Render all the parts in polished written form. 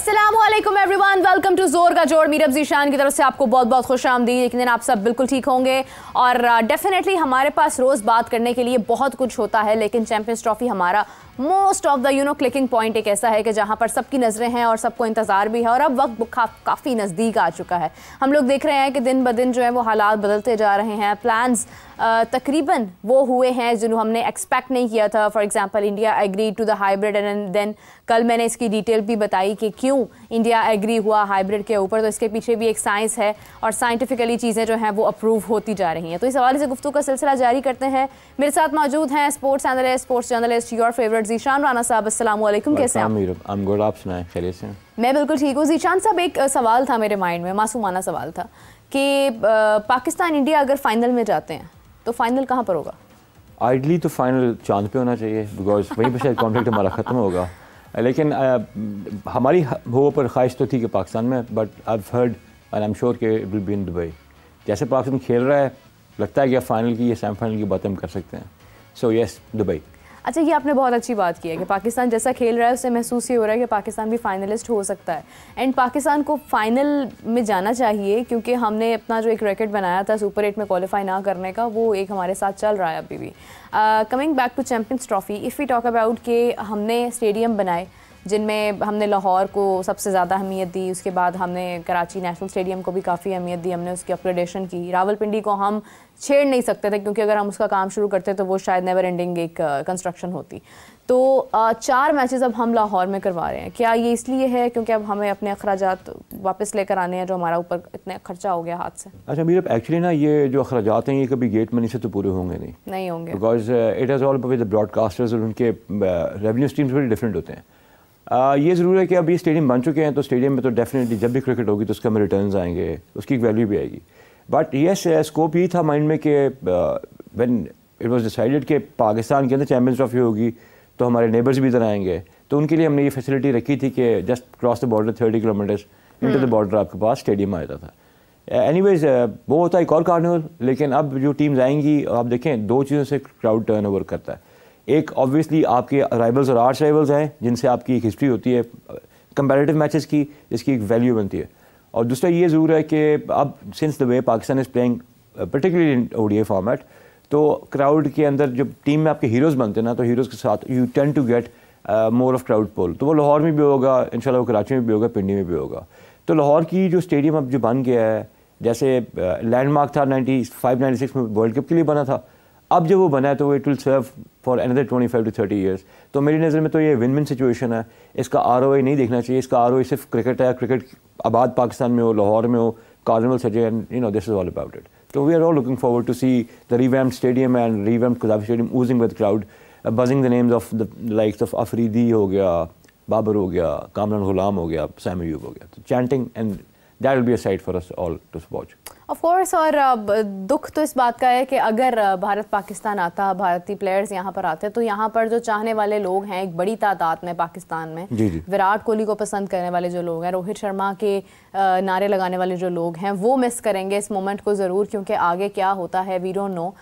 अस्सलामुअलैकुम everyone, welcome to जोर का जोड़। मीरब ज़ीशान की तरफ से आपको बहुत बहुत खुशामदीद। यकीनन आप सब बिल्कुल ठीक होंगे और डेफिनेटली हमारे पास रोज़ बात करने के लिए बहुत कुछ होता है, लेकिन चैंपियंस ट्रॉफी हमारा most of the clicking point एक ऐसा है कि जहां पर सबकी नज़रें हैं और सबको इंतज़ार भी है और अब वक्त काफ़ी नज़दीक आ चुका है। हम लोग देख रहे हैं कि दिन ब दिन जो है वो हालात बदलते जा रहे हैं। प्लान्स तकरीबन वो हुए हैं जिन्हों हमने एक्सपेक्ट नहीं किया था। For example India agree to the hybrid and then कल मैंने इसकी डिटेल भी बताई कि क्यों इंडिया एग्री हुआ हाइब्रिड के ऊपर। तो इसके पीछे भी एक साइंस है और साइंटिफिकली चीज़ें जो हैं वो अप्रूव होती जा रही हैं। तो इस हवाले से गुफ्तगू का सिलसिला जारी करते हैं। मेरे साथ मौजूद हैं sports analyst, sports journalist, your favourite Zeeshan Rana साहब। अस्सलाम वालेकुम, कैसे हैं आप? आप सुनाएं, खैरियत से? मैं बिल्कुल ठीक हूँ। ज़ीशान साहब, एक सवाल था मेरे माइंड में, मासूमाना सवाल था कि पाकिस्तान इंडिया अगर फाइनल में जाते हैं तो फाइनल कहाँ पर होगा? आइडली तो फाइनल चांद पे होना चाहिए, बिकॉज वहीं पर शायद कॉन्फ्लिक्ट हमारा ख़त्म होगा। लेकिन हमारी वो पर ख्वाहिश तो थी कि पाकिस्तान में, but I heard and I am sure कि it will be in Dubai. जैसे पाकिस्तान खेल रहा है, लगता है कि फाइनल की या सेमीफाइनल की बातें हम कर सकते हैं। So yes, Dubai. अच्छा, ये आपने बहुत अच्छी बात की है कि पाकिस्तान जैसा खेल रहा है उससे महसूस ये हो रहा है कि पाकिस्तान भी फाइनलिस्ट हो सकता है एंड पाकिस्तान को फाइनल में जाना चाहिए, क्योंकि हमने अपना जो एक रैकेट बनाया था सुपर 8 में क्वालिफाई ना करने का, वो एक हमारे साथ चल रहा है अभी भी। Coming back to Champions Trophy, if we talk about कि हमने स्टेडियम बनाए जिनमें हमने लाहौर को सबसे ज़्यादा अहमियत दी, उसके बाद हमने कराची नेशनल स्टेडियम को भी काफ़ी अहमियत दी, हमने उसकी अपग्रेडेशन की। रावलपिंडी को हम छेड़ नहीं सकते थे क्योंकि अगर हम उसका काम शुरू करते तो वो शायद नेवर एंडिंग एक कंस्ट्रक्शन होती। तो 4 मैचेस अब हम लाहौर में करवा रहे हैं। क्या ये इसलिए है क्योंकि अब हमें अपने अखराजात वापस लेकर आने हैं जो हमारा ऊपर इतने खर्चा हो गया हाथ से? अच्छा मीर, एक्चुअली ना ये जो अखराजात हैं ये कभी गेट मनी से तो पूरे होंगे नहीं होंगे, because it is all with the broadcasters और उनके रेवेन्यू स्ट्रीम्स बड़े डिफरेंट होते हैं। ये ज़रूर है कि अब ये स्टेडियम बन चुके हैं तो स्टेडियम में तो डेफिनेटली जब भी क्रिकेट होगी तो उसके हमें रिटर्न्स आएंगे, उसकी एक वैल्यू भी आएगी। बट येस, स्कोप ये था माइंड में कि व्हेन इट वाज डिसाइडेड कि पाकिस्तान के अंदर चैम्पियंस ट्रॉफी होगी तो हमारे नेबर्स भी इधर आएंगे, तो उनके लिए हमने ये फैसिलिटी रखी थी कि just cross the border 30 kilometres into the border आपके पास स्टेडियम आ जाता था। एनीवेज वो होता है एक और कार्निवल। लेकिन अब जो टीम्स आएंगी, आप देखें 2 चीज़ों से क्राउड टर्नओवर करता है। एक ऑब्वियसली आपके राइवल्स और आर्च राइवल्स हैं जिनसे आपकी एक हिस्ट्री होती है कंपैरेटिव मैचेस की, जिसकी एक वैल्यू बनती है। और दूसरा ये ज़रूर है कि अब since the way Pakistan is playing particularly in ODI format, तो क्राउड के अंदर जब टीम में आपके हीरोज़ बनते हैं ना, तो हीरोज़ के साथ you tend to get more of crowd pull. तो वो लाहौर में भी होगा, इंशाल्लाह वो कराची में भी होगा, पिंडी में भी होगा। तो लाहौर की जो स्टेडियम अब जो बन गया है, जैसे लैंडमार्क था 95-96 में वर्ल्ड कप के लिए बना था, अब जब वो बना है तो it will serve for another 25 to 30 years. तो मेरी नज़र में तो ये विन विन सिचुएशन है। इसका ROI नहीं देखना चाहिए, इसका ROI सिर्फ क्रिकेट है। क्रिकेट आबाद पाकिस्तान में हो, लाहौर में हो, कार्निवल सजे, and this is all about it. So we are all looking forward to see the revamped stadium and revamped Qaddafi Stadium oozing with crowd, buzzing the names of the likes of Afridi हो गया, बाबर हो गया, कामरान गुलाम हो गया, Sam Ayub हो गया। तो chanting and that will be a sight for us all to watch. Of course. और दुख तो इस बात का है कि अगर भारत पाकिस्तान आता, भारतीय प्लेयर्स यहाँ पर आते, तो यहाँ पर जो चाहने वाले लोग हैं एक बड़ी तादाद में पाकिस्तान में, विराट कोहली को पसंद करने वाले जो लोग हैं, रोहित शर्मा के नारे लगाने वाले जो लोग हैं, वो मिस करेंगे इस मोमेंट को ज़रूर, क्योंकि आगे क्या होता है वी डोंट नो।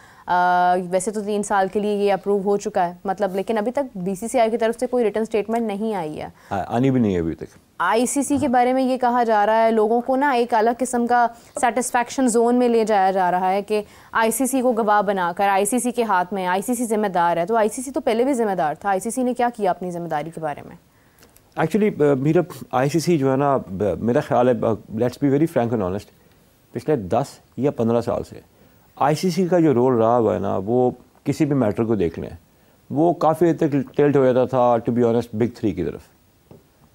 वैसे तो 3 साल के लिए ये अप्रूव हो चुका है मतलब, लेकिन अभी तक BCCI की तरफ से कोई रिटर्न स्टेटमेंट नहीं आई है, आनी भी नहीं है अभी तक। ICC के बारे में ये कहा जा रहा है, लोगों को ना एक अलग किस्म का सेटिस्फैक्शन जोन में ले जाया जा रहा है कि ICC को गवाह बनाकर ICC के हाथ में, ICC जिम्मेदार है। तो ICC तो पहले भी जिम्मेदार था, ICC ने क्या किया अपनी जिम्मेदारी के बारे में? एक्चुअली मेरा ICC जो है ना, मेरा ख्याल है, let's be very Frank and honest, पिछले 10 या 15 साल से ICC का जो रोल रहा हुआ है ना, वो किसी भी मैटर को देख लें, वो काफ़ी हद तक टिल्ट हो जाता था टू बी ऑनेस्ट बिग 3 की तरफ।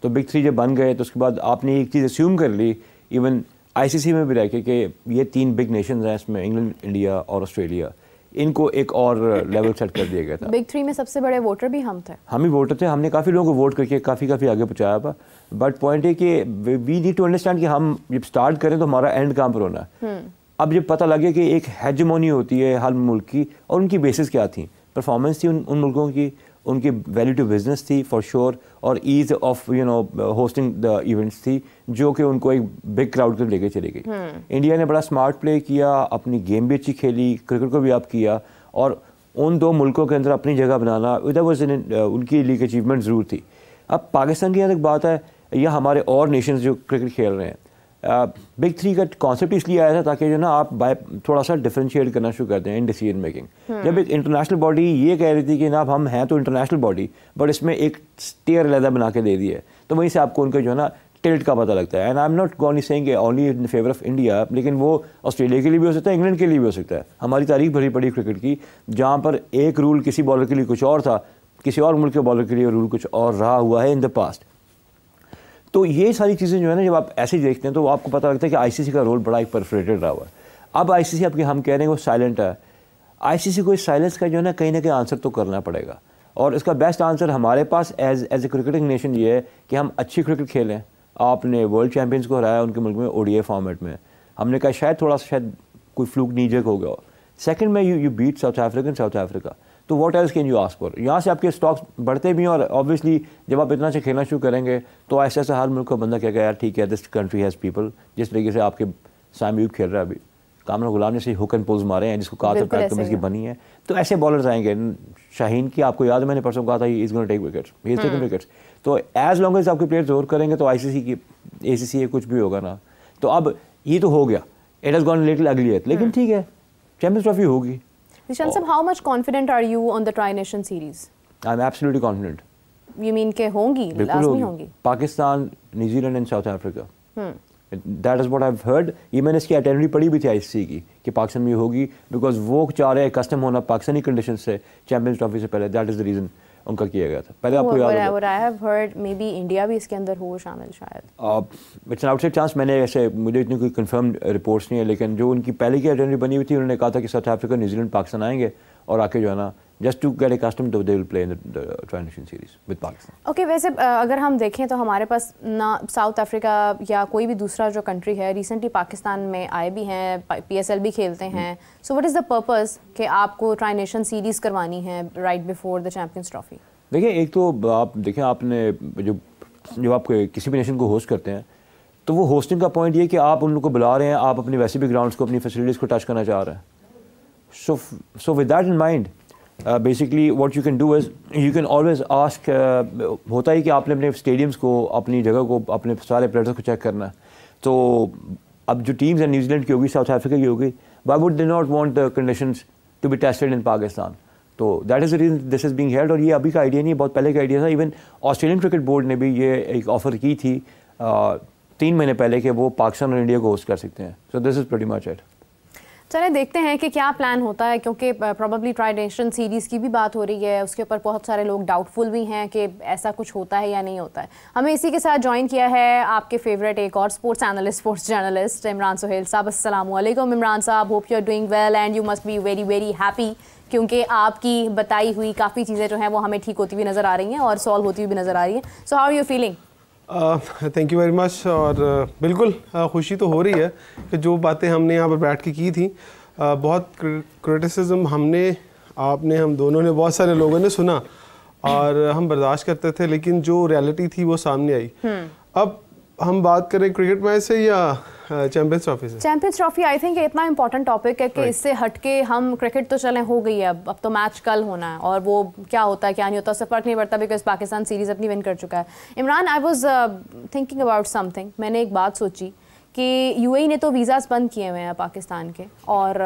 तो बिग 3 जब बन गए तो उसके बाद आपने एक चीज़ अस्यूम कर ली, इवन ICC में भी रह के, कि ये 3 बिग नेशंस हैं, इसमें इंग्लैंड, इंडिया और ऑस्ट्रेलिया, इनको एक और लेवल सेट कर दिया गया था। बिग 3 में सबसे बड़े वोटर भी हम थे, हम ही वोटर थे। हमने काफ़ी लोगों को वोट करके काफ़ी आगे पहुँचाया था। बट पॉइंट है कि वी नीड टू अंडरस्टैंड कि हम जब स्टार्ट करें तो हमारा एंड कहाँ पर होना है। अब जब पता लगे कि एक हेजेमोनी होती है हर मुल्क की, और उनकी बेसिस क्या थी, परफॉर्मेंस थी उन मुल्कों की, उनकी वैल्यू टू बिजनेस थी फॉर श्योर, और ease of hosting the events थी, जो कि उनको एक बिग क्राउड को लेके चली गई। इंडिया ने बड़ा स्मार्ट प्ले किया, अपनी गेम भी अच्छी खेली, क्रिकेट को भी आप किया, और उन 2 मुल्कों के अंदर अपनी जगह बनाना, दैट वाज उनकी लीग अचीवमेंट ज़रूर थी। अब पाकिस्तान की यहाँ तक बात है, या हमारे और नेशंस जो क्रिकेट खेल रहे हैं, बिग थ्री का कॉन्सेप्ट इसलिए आया था ताकि जो ना आप थोड़ा सा डिफरेंशिएट करना शुरू कर दें इन डिसीजन मेकिंग। जब एक इंटरनेशनल बॉडी ये कह रही थी कि ना हम हैं तो इंटरनेशनल बॉडी, बट इसमें एक टियर अलहदा बना के दे दी है, तो वहीं से आपको उनका जो है ना टिल्ट का पता लगता है। And I am not going saying only in favour of India, लेकिन वो ऑस्ट्रेलिया के लिए भी हो सकता है, इंग्लैंड के लिए भी हो सकता है। हमारी तारीख भरी पड़ी क्रिकेट की, जहाँ पर एक रूल किसी बॉलर के लिए कुछ और था, किसी और मुल्क के बॉलर के लिए रूल कुछ और रहा हुआ है इन द पास्ट। तो ये सारी चीज़ें जो है ना, जब आप ऐसे देखते हैं तो आपको पता लगता है कि आईसीसी का रोल बड़ा एक परफरेटेड रहा हुआ है। अब आईसीसी आपके हम कह रहे हैं वो साइलेंट है, आईसीसी को इस साइलेंस का जो है ना कहीं ना कहीं आंसर तो करना पड़ेगा। और इसका बेस्ट आंसर हमारे पास एज ए क्रिकेटिंग नेशन ये है कि हम अच्छी क्रिकेट खेलें। आपने वर्ल्ड चैंपियंस को हराया उनके मुल्क में ओडीआई फॉर्मेट में, हमने कहा शायद थोड़ा सा शायद कोई फ्लूक नीजक हो गया। सेकंड में यू बीट साउथ अफ्रीका, तो what else can you ask for. यहाँ से आपके स्टॉक्स बढ़ते भी हैं, और ऑब्वियसली जब आप इतना अच्छा खेलना शुरू करेंगे तो ऐसे ऐसे हर मुल्क का बंदा कहेगा यार ठीक है, दिस कंट्री हैज़ पीपल। जिस तरीके से आपके सामने खेल रहा है अभी, कामरान गुलाम ने से हुक एंड पुल्स मारे हैं जिसको कहा था पैट कमिंस की बनी है, तो ऐसे बॉलर्स आएंगे। शाहीन की आपको याद है मैंने परसों कहा था he is gonna take wickets, he is taking wickets. तो एज लॉन्ग एज आपके प्लेयर जोर करेंगे तो आईसीसी की एसीसी कुछ भी होगा ना। तो अब ये तो हो गया, इट हैज़ गॉन लिटिल अगली, लेकिन ठीक है चैंपियंस ट्रॉफी होगी। Zishan sir, how much confident are you on the Tri-Nation series? I'm absolutely confident. You mean के होंगी, लाज़मी होंगी? Pakistan, New Zealand and south Africa, that is what I have heard. ये मैंने इसकी अटेंडी पढ़ी भी थी आईसीसी की कि पाकिस्तान में होगी, बिकॉज वो चाह रहे हैं कस्टम होना पाकिस्तानी कंडीशन से चैंपियंस ट्रॉफी से पहले। दैट इज़ द रीज़न उनका किया गया था। पहले आपको याद होगा, आई have heard may be India भी इसके अंदर हो शामिल शायद। It's an outside chance. मैंने ऐसे मुझे इतनी कोई कंफर्म रिपोर्ट्स नहीं है, लेकिन जो उनकी पहले की अटेंडी बनी हुई थी उन्होंने कहा था कि साउथ अफ्रीका, न्यूजीलैंड, पाकिस्तान आएंगे और आके जो है ना just to get accustomed they will play in the tri-nation series with Pakistan. Okay, वैसे अगर हम देखें तो हमारे पास ना साउथ अफ्रीका या कोई भी दूसरा जो कंट्री है रिसेंटली पाकिस्तान में आए भी हैं, पीएसएल भी खेलते हैं। So what is the purpose कि आपको ट्राई-नेशन सीरीज करवानी है right before the champions trophy? देखिए, एक तो आप देखें, आपने जो आप किसी भी नेशन को होस्ट करते हैं तो वो होस्टिंग का पॉइंट ये कि आप उन लोग को बुला रहे हैं, आप अपने वैसे भी ग्राउंड्स को, अपनी फैसिलिटीज़ को टच करना चाह रहे हैं। So with that in mind basically what you can do is you can always ask. होता ही कि आपने अपने स्टेडियम्स को, अपनी जगह को, अपने सारे प्लेयर्स को चेक करना है। तो अब जो टीम्स हैं न्यूजीलैंड की होगी, साउथ अफ्रीका की होगी, why would they not want the conditions to be tested in Pakistan? तो that is the reason this is being held. और ये अभी का आइडिया नहीं है, बहुत पहले का आइडिया था। इवन ऑस्ट्रेलियन क्रिकेट बोर्ड ने भी ये एक ऑफ़र की थी 3 महीने पहले कि वो पाकिस्तान और इंडिया को होस्ट कर सकते हैं। So this is pretty much it. चले देखते हैं कि क्या प्लान होता है, क्योंकि प्रोबेबली ट्राई-नेशन सीरीज़ की भी बात हो रही है, उसके ऊपर बहुत सारे लोग डाउटफुल भी हैं कि ऐसा कुछ होता है या नहीं होता है। हमें इसी के साथ ज्वाइन किया है आपके फेवरेट एक और sports analyst, sports journalist Imran Suhail साहब। अस्सलाम वालेकुम इमरान साहब, hope you are doing well and you must be very very happy, क्योंकि आपकी बताई हुई काफ़ी चीज़ें जो हैं वो हमें ठीक होती हुई नज़र आ रही हैं और सॉल्व होती हुई भी नज़र आ रही हैं। So how are you feeling? Thank you very much. और बिल्कुल खुशी तो हो रही है कि जो बातें हमने यहाँ पर बैठ के की थी, बहुत क्रिटिसिज्म हम दोनों ने, बहुत सारे लोगों ने सुना और हम बर्दाश्त करते थे, लेकिन जो रियलिटी थी वो सामने आई। अब हम बात करें क्रिकेट मैच से या चैंपियंस ट्रॉफी से? चैंपियंस ट्रॉफी आई थिंक इतना इंपॉर्टेंट टॉपिक है कि इससे हटके हम क्रिकेट तो चलें हो गई है, अब तो मैच कल होना है और वो क्या होता है क्या नहीं होता उससे फ़र्क नहीं पड़ता, बिकॉज पाकिस्तान सीरीज़ अपनी विन कर चुका है। Imran, I was thinking about something. मैंने एक बात सोची कि यूएई ने तो वीज़ाज़ बंद किए हुए हैं पाकिस्तान के, और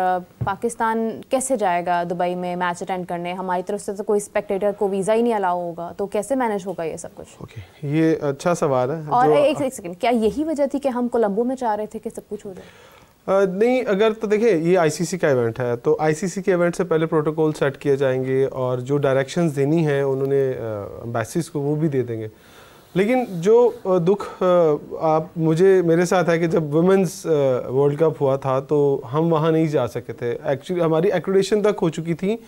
पाकिस्तान कैसे जाएगा दुबई में मैच अटेंड करने? हमारी तरफ से तो कोई स्पेक्टेटर को वीज़ा ही नहीं अलाउ होगा, तो कैसे मैनेज होगा ये सब कुछ? ओके, ये अच्छा सवाल है। और एक सेकंड, क्या यही वजह थी कि हम कोलंबो में चाह रहे थे कि सब कुछ हो जाए? नहीं, अगर तो देखिए ये आईसीसी का इवेंट है, तो आईसीसी के इवेंट से पहले प्रोटोकॉल सेट किए जाएंगे और जो डायरेक्शंस देनी है उन्होंने एम्बेसीज को वो भी दे देंगे। लेकिन जो दुख मेरे साथ है कि जब वुमेंस वर्ल्ड कप हुआ था तो हम वहाँ नहीं जा सके थे। एक्चुअली हमारी एक्रेडिटेशन तक हो चुकी थी,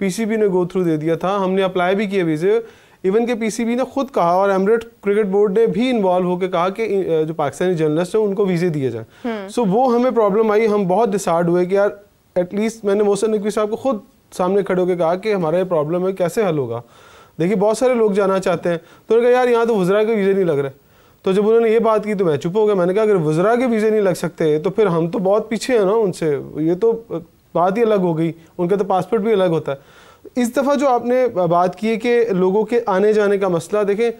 पीसीबी ने गो थ्रू दे दिया था, हमने अप्लाई भी किए वीज़े। इवन के पीसीबी ने खुद कहा और एमिरेट क्रिकेट बोर्ड ने भी इन्वॉल्व होकर कहा कि जो पाकिस्तानी जर्नलिस्ट हैं उनको वीज़े दिए जाएँ। सो वो हमें प्रॉब्लम आई, हम बहुत डिसार्ड हुए कि यार एटलीस्ट, मैंने मोहसिन नकवी साहब को खुद सामने खड़े होकर कहा कि हमारा ये प्रॉब्लम है, कैसे हल होगा? देखिए बहुत सारे लोग जाना चाहते हैं, तो उन्होंने कहा यार यहाँ तो वज़रा के वीज़े नहीं लग रहे। तो जब उन्होंने ये बात की तो मैं चुप हो गया। मैंने कहा अगर वज़रा के वीज़े नहीं लग सकते तो फिर हम तो बहुत पीछे हैं ना उनसे, ये तो बात ही अलग हो गई, उनका तो पासपोर्ट भी अलग होता है। इस दफ़ा जो आपने बात की है कि लोगों के आने जाने का मसला, देखें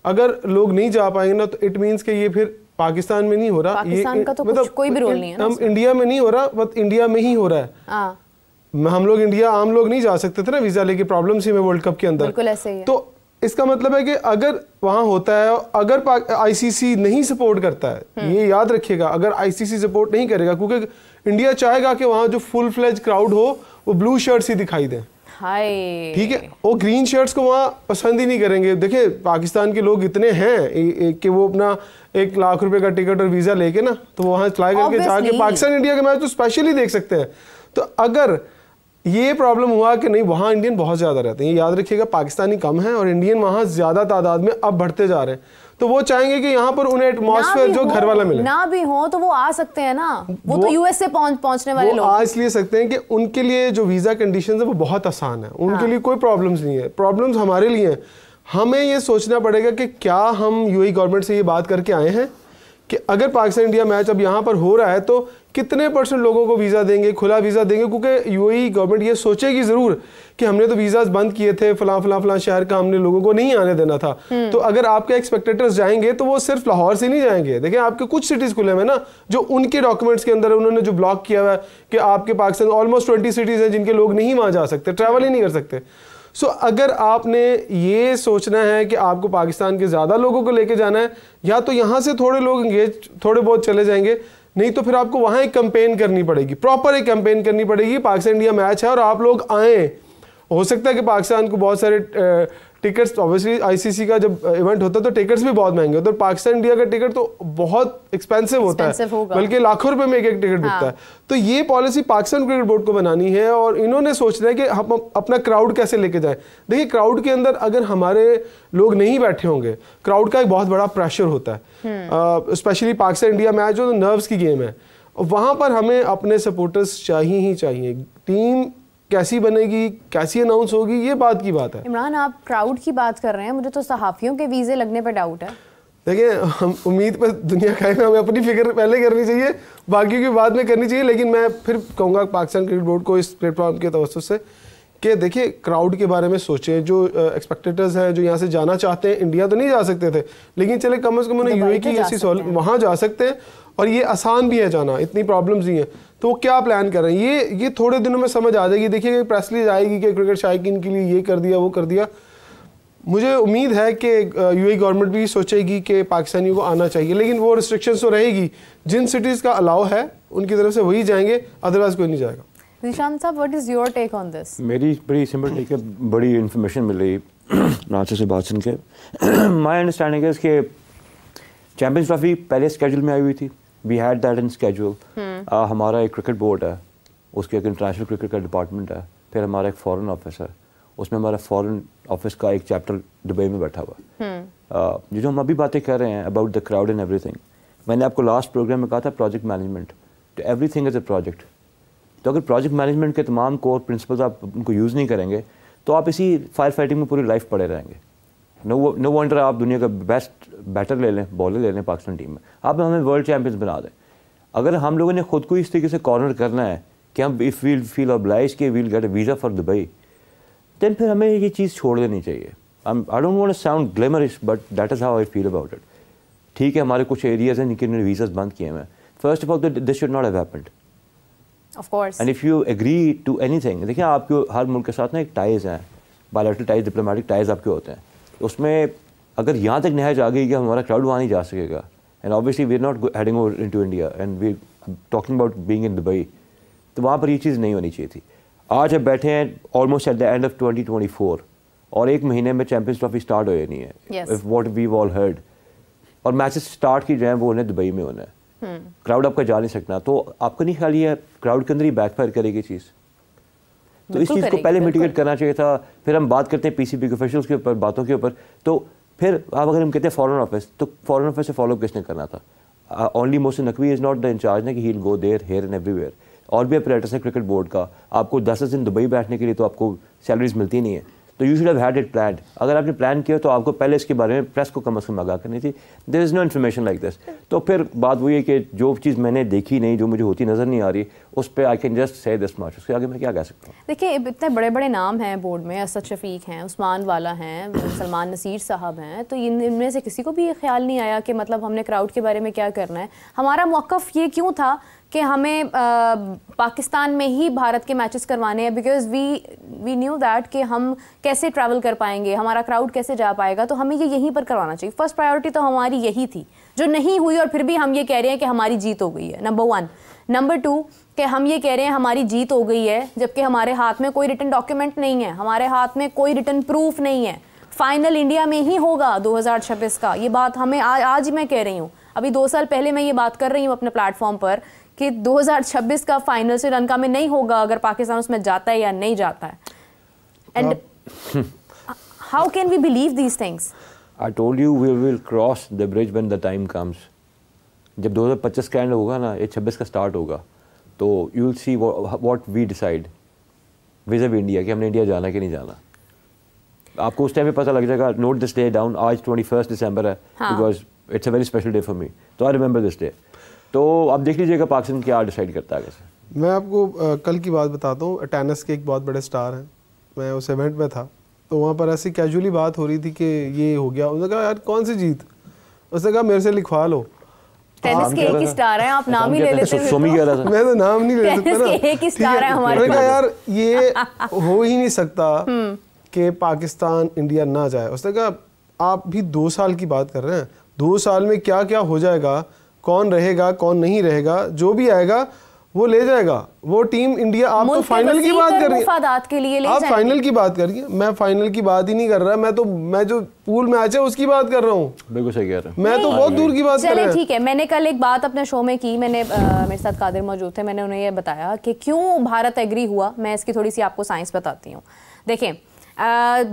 अगर लोग नहीं जा पाएंगे ना, तो इट मीन्स कि ये फिर पाकिस्तान में नहीं हो रहा, पाकिस्तान का तो मतलब कोई भी रोल नहीं है ना, हम इंडिया में नहीं हो रहा, बट इंडिया में ही हो रहा है। हम लोग इंडिया आम लोग नहीं जा सकते थे ना वीजा लेके, प्रॉब्लम थी में वर्ल्ड कप के अंदर। बिल्कुल ऐसे ही है। तो इसका मतलब है कि अगर वहां होता है, अगर आईसीसी नहीं सपोर्ट करता है, ये याद रखिएगा, अगर आईसीसी सपोर्ट नहीं करेगा, क्योंकि इंडिया चाहेगा कि वहां जो फुल फ्लेज क्राउड हो वो ब्लू शर्ट्स ही दिखाई दे, ठीक है, वो ग्रीन शर्ट्स को वहां पसंद ही नहीं करेंगे। देखिए पाकिस्तान के लोग इतने हैं कि वो अपना 1 लाख रुपए का टिकट और वीजा लेके ना, तो वहां फ्लाई करके जाके पाकिस्तान इंडिया के मैच तो स्पेशली देख सकते हैं। तो अगर ये प्रॉब्लम हुआ कि नहीं, वहाँ इंडियन बहुत ज़्यादा रहते हैं, ये याद रखिएगा, पाकिस्तानी कम है और इंडियन वहाँ ज़्यादा तादाद में अब बढ़ते जा रहे हैं। तो वो चाहेंगे कि यहाँ पर उन्हें एटमॉस्फेयर जो घर वाला मिले। ना भी हो तो वो आ सकते हैं ना, वो तो यूएस से पहुंचने वाले लोग आ इसलिए सकते हैं कि उनके लिए जो वीज़ा कंडीशंस है वो बहुत आसान है, उनके लिए कोई प्रॉब्लम्स नहीं है। प्रॉब्लम्स हमारे लिए हैं। हमें ये सोचना पड़ेगा कि क्या हम यूएई गवर्नमेंट से ये बात करके आए हैं कि अगर पाकिस्तान इंडिया मैच अब यहाँ पर हो रहा है तो कितने % लोगों को वीज़ा देंगे, खुला वीज़ा देंगे, क्योंकि यूएई गवर्नमेंट ये सोचेगी ज़रूर कि हमने तो वीज़ाज बंद किए थे, फलां शहर का हमने लोगों को नहीं आने देना था। तो अगर आपके एक्सपेक्टेटर्स जाएंगे तो वो सिर्फ लाहौर से नहीं जाएंगे। देखिए आपके कुछ सिटीज़ खुले हुए ना, जो उनके डॉक्यूमेंट्स के अंदर उन्होंने जो ब्लॉक किया हुआ है कि आपके पाकिस्तान ऑलमोस्ट 20 सिटीज़ हैं जिनके लोग नहीं वहाँ जा सकते, ट्रैवल ही नहीं कर सकते। सो अगर आपने ये सोचना है कि आपको पाकिस्तान के ज़्यादा लोगों को लेके जाना है, या तो यहाँ से थोड़े लोग इंगेज थोड़े बहुत चले जाएंगे, नहीं तो फिर आपको वहाँ एक कैंपेन करनी पड़ेगी, प्रॉपर एक कैंपेन करनी पड़ेगी। पाकिस्तान इंडिया मैच है और आप लोग आएँ। हो सकता है कि पाकिस्तान को बहुत सारे टिकट्स, ऑब्वियसली आईसीसी का जब इवेंट होता है तो टिकट्स भी बहुत महंगे होते हैं, पाकिस्तान इंडिया का टिकट तो बहुत एक्सपेंसिव होता है, बल्कि लाखों रुपए में एक टिकट बिकता है। तो ये पॉलिसी पाकिस्तान क्रिकेट बोर्ड को बनानी है और इन्होंने सोचना है कि हम अपना क्राउड कैसे लेके जाएं। देखिए क्राउड के अंदर अगर हमारे लोग नहीं बैठे होंगे, क्राउड का एक बहुत बड़ा प्रेशर होता है, स्पेशली पाकिस्तान इंडिया मैच जो नर्व्स की गेम है, वहाँ पर हमें अपने सपोर्टर्स चाहिए ही चाहिए। टीम कैसी बनेगी, कैसी अनाउंस होगी, ये बात की बात है। इमरान, आप क्राउड की बात कर रहे हैं, मुझे तो सहाफ़ियों के वीज़े लगने पर डाउट है। देखिए हम उम्मीद पर दुनिया का है, हमें अपनी फिक्र पहले करनी चाहिए, बाकी की बाद में करनी चाहिए। लेकिन मैं फिर कहूँगा पाकिस्तान क्रिकेट बोर्ड को इस प्लेटफॉर्म के तवज्जुह से कि देखिए क्राउड के बारे में सोचें। जो एक्सपेक्टेटर्स हैं जो यहाँ से जाना चाहते हैं, इंडिया तो नहीं जा सकते थे, लेकिन चले कम से कम उन्हें यूएई की ऐसी वहाँ जा सकते हैं, और ये आसान भी है जाना, इतनी प्रॉब्लम्स नहीं है। तो वो क्या प्लान कर रहे हैं, ये थोड़े दिनों में समझ आ जाएगी। देखिए प्रेस रिलीज आएगी कि क्रिकेट शायकीन के लिए ये कर दिया, वो कर दिया। मुझे उम्मीद है कि यूएई गवर्नमेंट भी सोचेगी कि पाकिस्तानियों को आना चाहिए, लेकिन वो रिस्ट्रिक्शंस तो रहेगी। जिन सिटीज़ का अलाउ है उनकी तरफ से वही जाएंगे, अदरवाइज कोई नहीं जाएगा। निशान साहब, what is your take on this? मेरी बड़ी सिंपल टेक है, बड़ी इन्फॉर्मेशन मिल रही नासिर से बात सुन के। माई अंडरस्टैंडिंग है कि चैम्पियंस ट्रॉफी पहले स्केड्यूल में आई हुई थी, we had that in schedule. हमारा एक क्रिकेट बोर्ड है, उसके एक इंटरनेशनल क्रिकेट का डिपार्टमेंट है, फिर हमारा एक फॉरेन ऑफिस है, उसमें हमारा फॉरेन ऑफिस का एक चैप्टर दुबई में बैठा हुआ है। जो हम अभी बातें कर रहे हैं about the crowd and everything, मैंने आपको लास्ट प्रोग्राम में कहा था प्रोजेक्ट मैनेजमेंट, तो एवरीथिंग इज़ अ प्रोजेक्ट। तो अगर प्रोजेक्ट मैनेजमेंट के तमाम कोर प्रिंसिपल्स आप उनको यूज़ नहीं करेंगे तो आप इसी फायर फाइटिंग में पूरी लाइफ पड़े रहेंगे। नो वंडर आप दुनिया का बेस्ट बैटर ले लें, बॉलर ले लें पाकिस्तान टीम में, आप हमें वर्ल्ड चैम्पियंस बना दें। अगर हम लोगों ने खुद को इस तरीके से कॉर्नर करना है कि हम इफ़ वील फील ऑब्लाइज्ड कि we'll get a visa for Dubai, then फिर हमें ये चीज़ छोड़ देनी चाहिए। I don't want to sound glamorous but that is how I feel about it. ठीक है, हमारे कुछ एरियाज़ हैं जिनके उन्होंने वीज़ाज बंद किए हैं। First of all this should not have happened, of course. And if you agree to anything, देखिए आपके हर मुल्क के साथ ना एक टाइज़ हैं, बायलैटरल टाइज़, डिप्लोमेटिक टाइज़ आपके होते हैं। उसमें अगर यहाँ तक नहज आ गई कि हमारा क्राउड वहाँ नहीं जा सकेगा, and obviously we are not heading over into India and we talking about being in Dubai, तो वहाँ पर ये चीज़ नहीं होनी चाहिए थी। आज अब बैठे हैं almost at the end of 2024 और एक महीने में चैम्पियंस ट्रॉफी स्टार्ट हो नहीं है, if what we all heard, और मैचेस स्टार्ट की जाए वो उन्हें दुबई में होना है। क्राउड आपका जा नहीं सकना, तो आपको नहीं ख्याल ये क्राउड के अंदर ही बैकफायर करेगी चीज़। तो इस चीज़ को पहले मिटिगेट करना चाहिए था। फिर हम बात करते हैं पीसीबी के ऑफिशियल्स के ऊपर, बातों के ऊपर, तो फिर अब अगर हम कहते हैं फॉरेन ऑफिस, तो फॉरेन ऑफिस से फॉलो किसने करना था? Only Mohsin Naqvi is not the incharge ना कि he will go there here and everywhere. और भी अपरेटस है क्रिकेट बोर्ड का, आपको 10 दिन दुबई बैठने के लिए तो आपको सैलरीज मिलती नहीं है, तो you should have had it planned. अगर आपने प्लान किया तो आपको पहले इसके बारे में प्रेस को कम अज़ कम आगाह करनी थी। There is no information like this. तो फिर बात वही है कि जो चीज़ मैंने देखी नहीं, जो मुझे होती नज़र नहीं आ रही, उस पर I can just say this much. उसके आगे मैं क्या कह सकता हूँ? देखिए इतने बड़े बड़े नाम हैं बोर्ड में, असद शफीक हैं, उस्मान वाला हैं, सलमान नसीर साहब हैं, तो इनमें से किसी को भी ये ख्याल नहीं आया कि मतलब हमने क्राउड के बारे में क्या करना है। हमारा मौक़िफ़ ये क्यों था कि हमें पाकिस्तान में ही भारत के मैचेस करवाने हैं, बिकॉज वी न्यू दैट कि हम कैसे ट्रैवल कर पाएंगे, हमारा क्राउड कैसे जा पाएगा, तो हमें ये यहीं पर करवाना चाहिए। फर्स्ट प्रायोरिटी तो हमारी यही थी, जो नहीं हुई, और फिर भी हम ये कह रहे हैं कि हमारी जीत हो गई है, नंबर 1। नंबर 2 कि हम ये कह रहे हैं हमारी जीत हो गई है, जबकि हमारे हाथ में कोई रिटन डॉक्यूमेंट नहीं है, हमारे हाथ में कोई रिटन प्रूफ नहीं है। फाइनल इंडिया में ही होगा 2026 का। ये बात हमें आज ही मैं कह रही हूँ, अभी 2 साल पहले मैं ये बात कर रही हूँ अपने प्लेटफॉर्म पर कि 2026 का फाइनल श्रीलंका में नहीं होगा अगर पाकिस्तान उसमें जाता है या नहीं जाता है। And how can we believe these things? I told you we will cross the bridge when the time comes. जब 2025 का एंड होगा ना, ये 26 का स्टार्ट होगा, तो you will see what we decide विज़ ऑफ इंडिया कि हमने इंडिया जाना कि नहीं जाना। आपको उस टाइम पे पता लग जाएगा। नोट दिस डे डाउन, आज 21 दिसंबर है, because it's a very special day for me, तो आई रिमेंबर दिस डे। तो आप देख लीजिएगा पाकिस्तान क्या डिसाइड करता है। कैसे मैं आपको कल की बात बताता हूँ। टेनिस के एक बहुत बड़े स्टार हैं, मैं उस इवेंट में था, तो वहाँ पर ऐसी कैजुअली बात हो रही थी कि ये हो गया। उसने कहा यार कौन सी जीत? उसने कहा मेरे से लिखवा लो। टेनिस के एक ही स्टार हैं, आप नाम ही ले लेते हैं। सोमी कह रहा था। मैं तो नाम नहीं ले सकता ना। एक ही स्टार है हमारे पास। यार ये हो ही नहीं सकता कि पाकिस्तान इंडिया ना जाए। उसने कहा आप भी 2 साल की बात कर रहे हैं, 2 साल में क्या क्या हो जाएगा, कौन रहेगा कौन नहीं रहेगा, जो भी आएगा वो ले जाएगा वो टीम इंडिया। आप तो फाइनल की बात कर रही हैं, आप फाइनल की बात कर रही हैं, मैं फाइनल की बात ही नहीं कर रहा। मैं जो पूल मैच है उसकी बात कर रहा हूँ। बिल्कुल सही कह रहा हूँ। मैं तो बहुत दूर की बात कर रहा हूँ। ठीक है, मैंने कल एक बात अपने शो में की, मैंने मेरे साथ कादिर मौजूद थे, मैंने उन्हें ये बताया कि क्यों भारत एग्री हुआ। मैं इसकी थोड़ी सी आपको साइंस बताती हूँ। देखें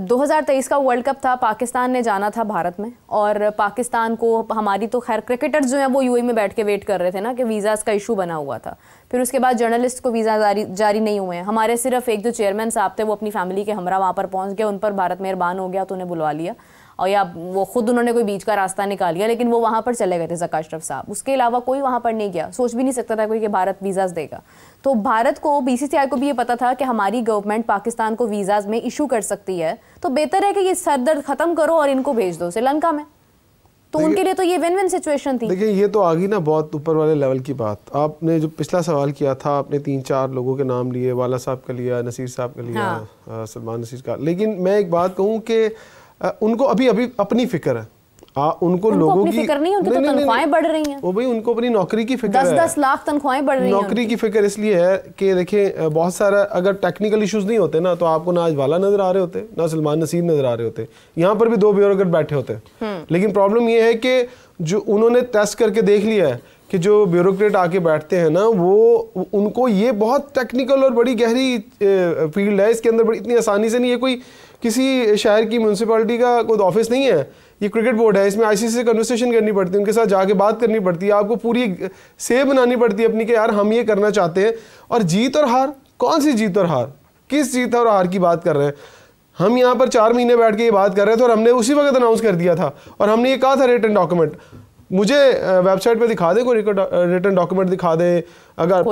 2023 का वर्ल्ड कप था, पाकिस्तान ने जाना था भारत में, और पाकिस्तान को हमारी तो खैर क्रिकेटर्स जो हैं वो यूएई में बैठ के वेट कर रहे थे ना कि वीज़ाज़ का इशू बना हुआ था। फिर उसके बाद जर्नलिस्ट को वीज़ा जारी नहीं हुए हैं। हमारे सिर्फ एक जो चेयरमैन साहब थे वो अपनी फैमिली के हमरा वहाँ पर पहुँच गए, उन पर भारत मेहरबान हो गया तो उन्हें बुलवा लिया, और या वो खुद उन्होंने कोई बीच का रास्ता निकाल लिया, लेकिन वो वहाँ पर चले गए थे ज़का अशरफ साहब। उसके अलावा कोई वहाँ पर नहीं गया, सोच भी नहीं सकता था कोई कि भारत वीज़ाज़ देगा। तो भारत को, बीसीसीआई को भी ये पता था कि हमारी गवर्नमेंट पाकिस्तान को वीज़ाज़ में इशू कर सकती है, तो बेहतर है कि ये सरदर्द ख़त्म करो और इनको भेज दो श्रीलंका में। तो उनके लिए तो ये विन विन सिचुएशन थी। देखिए ये तो आ गई ना बहुत ऊपर वाले लेवल की बात। आपने जो पिछला सवाल किया था, आपने 3-4 लोगों के नाम लिए, वाला साहब का लिया, नसीर साहब का लिया, हाँ। सलमान नसीर का। लेकिन मैं एक बात कहूँ कि उनको अभी अपनी फिक्र है। उनको लोगों की फिक्र नहीं, उनकी तो तनख्वाहें बढ़ रही हैं। वो भाई उनको अपनी नौकरी की फिक्र है। 10-10 लाख तनख्वाहें बढ़ रही हैं। नौकरी की फिक्र इसलिए है कि देखिए बहुत सारा अगर टेक्निकल इश्यूज नहीं होते ना, तो आपको ना आज वाला नजर आ रहे होते, ना सलमान नसीर नजर आ रहे होते, यहाँ पर भी 2 ब्यूरोक्रेट बैठे होते। लेकिन प्रॉब्लम ये है कि जो उन्होंने टेस्ट करके देख लिया है कि जो ब्यूरोक्रेट आके बैठते हैं ना, वो उनको ये बहुत टेक्निकल और बड़ी गहरी फील्ड है। इसके अंदर इतनी आसानी से नहीं है, कोई किसी शहर की म्यूनसिपैलिटी का कोई ऑफिस नहीं है, ये क्रिकेट बोर्ड है। इसमें आईसीसी से कन्वर्सेशन करनी पड़ती है, उनके साथ जाके बात करनी पड़ती है, आपको पूरी से बनानी पड़ती है अपनी कि यार हम ये करना चाहते हैं। और जीत और हार, कौन सी जीत और हार, किस जीत और हार की बात कर रहे हैं? हम यहाँ पर 4 महीने बैठ के ये बात कर रहे थे और हमने उसी वक्त अनाउंस कर दिया था, और हमने ये कहा था रिटन डॉक्यूमेंट। मुझे वेबसाइट पे दिखा दे, कोई रिटन डॉक्यूमेंट दिखा दे। अगर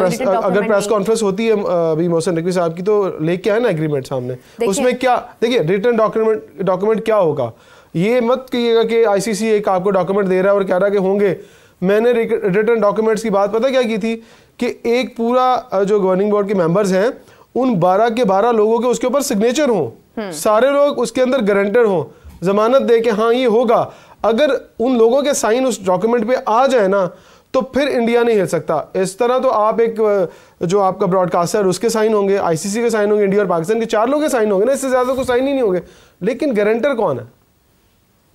प्रेस कॉन्फ्रेंस होती है अभी मोहसिन नकवी साहब की, तो लेके आए ना एग्रीमेंट सामने, उसमें क्या देखिए रिटन डॉक्यूमेंट क्या होगा। ये मत कहिएगा कि आईसीसी एक आपको डॉक्यूमेंट दे रहा है और कह रहा है कि होंगे। मैंने रिटन डॉक्यूमेंट्स की बात पता क्या की थी कि एक पूरा जो गवर्निंग बोर्ड के मेंबर्स हैं, उन 12 के 12 लोगों के उसके ऊपर सिग्नेचर हों, सारे लोग उसके अंदर गारंटर हों, जमानत दे के हाँ ये होगा। अगर उन लोगों के साइन उस डॉक्यूमेंट पे आ जाए ना, तो फिर इंडिया नहीं हिल सकता। इस तरह तो आप एक जो आपका ब्रॉडकास्टर उसके साइन होंगे, आईसीसी के साइन होंगे, इंडिया और पाकिस्तान के 4 लोगों के साइन होंगे ना, इससे ज्यादा कोई साइन ही नहीं होंगे। लेकिन गारंटर कौन है?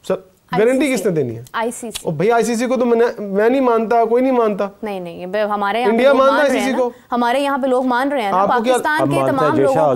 सब गारंटी किसने देनी है? आईसीसी। ओ भाई आईसीसी को तो मैं नहीं मानता, कोई नहीं मानता। नहीं हमारे यहाँ इंडिया मानता है आईसीसी को, हमारे यहाँ पे लोग मान रहे हैं ना, पाकिस्तान के तमाम लोगों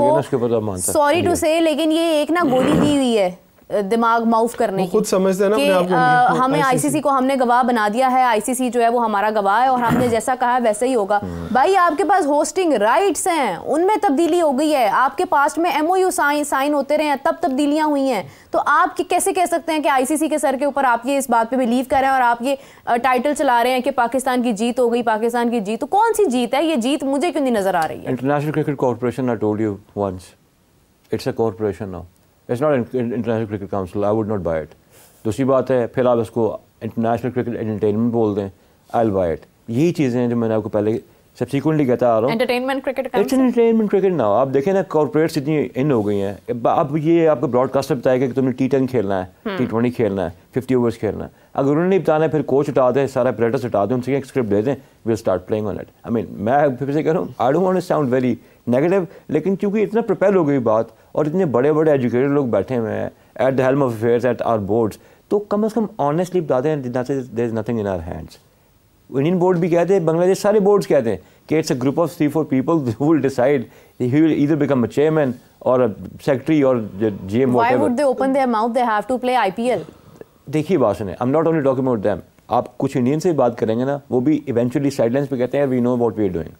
को, सॉरी टू से, लेकिन ये एक ना गोली दी हुई है दिमाग माउफ करने की, खुद समझते हैं ना अपने आप को, हमें आईसीसी को हमने गवाह बना दिया है, आईसीसी जो है वो हमारा गवाह है और हमने जैसा कहा वैसे ही होगा। भाई आपके पास होस्टिंग राइट्स हैं, उनमें तब्दीली हो गई है, आपके पास में एमओयू साइन होते रहे हैं तब तब्दीलियां हुई हैं, तो आप कैसे कह सकते हैं कि आईसीसी के सर के ऊपर आप ये इस बात पे बिलीव कर रहे हैं और आप ये टाइटल चला रहे हैं कि पाकिस्तान की जीत हो गई, पाकिस्तान की जीत? तो कौन सी जीत है ये? जीत मुझे क्यों नहीं नजर आ रही है? International cricket corporation, I told you once, it's a corporation now, it's not international cricket council, I would not buy it. दूसरी बात है फिर आप इसको इंटरनेशनल क्रिकेट एंटरटेनमेंट बोल दें, आई विल बाय इट। यही चीज़ें हैं जो मैंने आपको पहले सब्सिक्वेंटली कहता आ रहा हूँ, एंटरटेनमेंट क्रिकेट का, इट्स एंटरटेनमेंट क्रिकेट ना। आप देखें ना कॉर्पोरेट्स इतनी इन हो गई हैं, अब ये आपको ब्रॉडकास्टर बताएगा कि तुमने T10 खेलना है, T20 खेलना है, 50 ओवर्स खेलना है। अगर उन्होंने नहीं बताना है फिर कोच हटा दें, सारा अपरेटस हटा दें, उनसे एक स्क्रिप्ट दे दें, will start playing on it. I mean मैं फिर से कह रहा हूँ, I don't want to sound very negative, लेकिन क्योंकि इतना प्रिपेयर हो गई बात और इतने बड़े बड़े एजुकेटेड लोग बैठे हुए हैं at the helm of affairs at our boards, तो कम से कम ऑनेस्टली बता दें there is nothing in our hands. Indian board भी कहते हैं, बांग्लादेश सारे बोर्ड्स कहते हैं कि it's a group of 3-4 people who will decide, he will either become a chairman और अ सेक्रेटरी और GM, why would they open their mouth, they have to play IPL. देखिए बात सुने, आई am not only talking about them, आप कुछ Indian से बात करेंगे ना, वो भी इवेंचुअली साइडलाइंस पे कहते हैं we know what we are doing,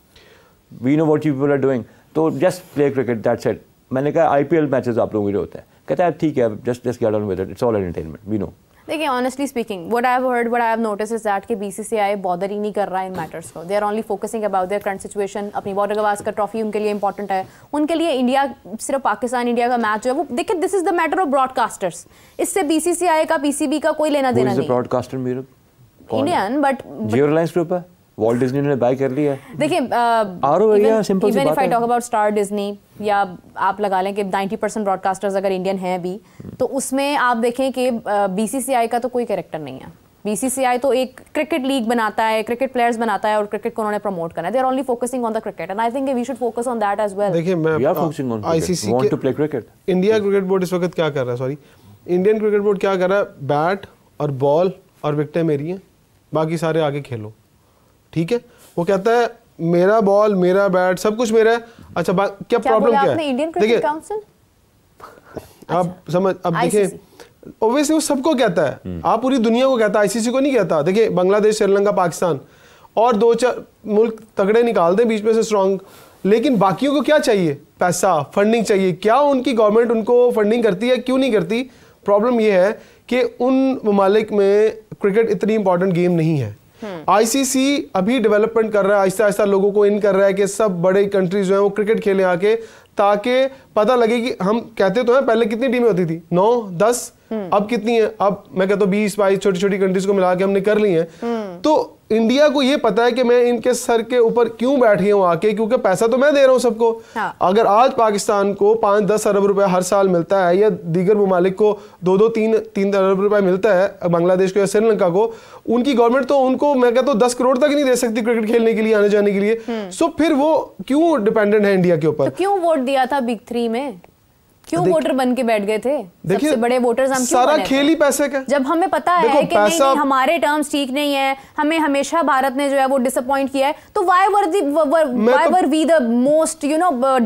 we know what you people are doing, तो just play cricket that's it. मैंने कहा आईपीएल मैचेस आप लोगों के होते हैं, कहता है ठीक है just get on with it, it's all entertainment, we know. देखिए honestly speaking what I have heard, what I have noticed is that कि बीसीसीआई बॉदर ही नहीं कर रहा है इन मैटर्स को, they are only focusing about their current situation. अपनी बॉर्डर गवास्कर ट्रॉफी उनके लिए इंपॉर्टेंट है, उनके लिए इंडिया सिर्फ पाकिस्तान इंडिया का मैच जो है वो, देखिए this is the matter of broadcasters, इससे बीसीसीआई का पीसीबी का कोई लेना देना नहीं। ब्रॉडकास्टर मेरे Indian but Jio Reliance group है, वॉल्ट डिज्नी ने बाय कर लिया। देखिए even if I talk about star Disney, या आप लगा लें कि 90% ब्रॉडकास्टर्स अगर इंडियन हैं भी, तो उसमें आप देखें कि बीसीसीआई का तो कोई कैरेक्टर नहीं है। बीसीसीआई तो एक क्रिकेट लीग बनाता है, क्रिकेट प्लेयर्स बनाता है और क्रिकेट को उन्होंने प्रमोट करना है। They are only focusing on the cricket and I think we should focus on that as well. देखिए मैं we are focusing on ICC want to play cricket. India cricket board इस वक्त क्या कर रहा है, सॉरी इंडियन क्रिकेट बोर्ड क्या कर रहा है, बैट और बॉल और विकेटें मेरी हैं, बाकी सारे आगे खेलो, ठीक है। वो कहता है मेरा बॉल मेरा बैट सब कुछ मेरा है। अच्छा क्या प्रॉब्लम क्या है? इंडियन क्रिकेट काउंसिल आप समझ, अब देखिए ऑब्वियसली वो सबको कहता है, आप पूरी दुनिया को कहता है, आईसीसी को नहीं कहता। देखिए बांग्लादेश, श्रीलंका, पाकिस्तान और 2-4 मुल्क तगड़े निकाल दें बीच में से स्ट्रॉन्ग, लेकिन बाकियों को क्या चाहिए? पैसा, फंडिंग चाहिए। क्या उनकी गवर्नमेंट उनको फंडिंग करती है? क्यों नहीं करती? प्रॉब्लम यह है कि उन ममालिक में क्रिकेट इतनी इंपॉर्टेंट गेम नहीं है। आईसीसी अभी डेवलपमेंट कर रहा है, आहिस्ता आहिस्ता लोगों को इन कर रहा है कि सब बड़े कंट्रीज जो हैं वो क्रिकेट खेले आके, ताकि पता लगे कि हम कहते तो हैं पहले कितनी टीमें होती थी, 9-10, अब कितनी है? अब मैं कहता हूँ 20-22 छोटी छोटी कंट्रीज को मिला के हमने कर ली है। तो इंडिया को ये पता है कि मैं इनके सर के ऊपर क्यों बैठी हूँ आके, क्योंकि पैसा तो मैं दे रहा हूँ सबको। हाँ। अगर आज पाकिस्तान को 5-10 अरब रुपए हर साल मिलता है, या दीगर ममालिक को 2-3 अरब रुपए मिलता है, बांग्लादेश को या श्रीलंका को, उनकी गवर्नमेंट तो उनको मैं कहता हूँ 10 करोड़ तक नहीं दे सकती क्रिकेट खेलने के लिए, आने जाने के लिए। सो फिर वो क्यों डिपेंडेंट है इंडिया के ऊपर? तो क्यों वोट दिया था बिग 3 में? क्यों वोटर बन के बैठ गए थे? सबसे बड़े वोटर्स हम क्यों सारा खेल ही पैसे का। जब हमें पता है कि नहीं हमारे टर्म्स ठीक नहीं है, हमें हमेशा भारत ने जो है वो डिसअपॉइंट किया है, तो why were we the most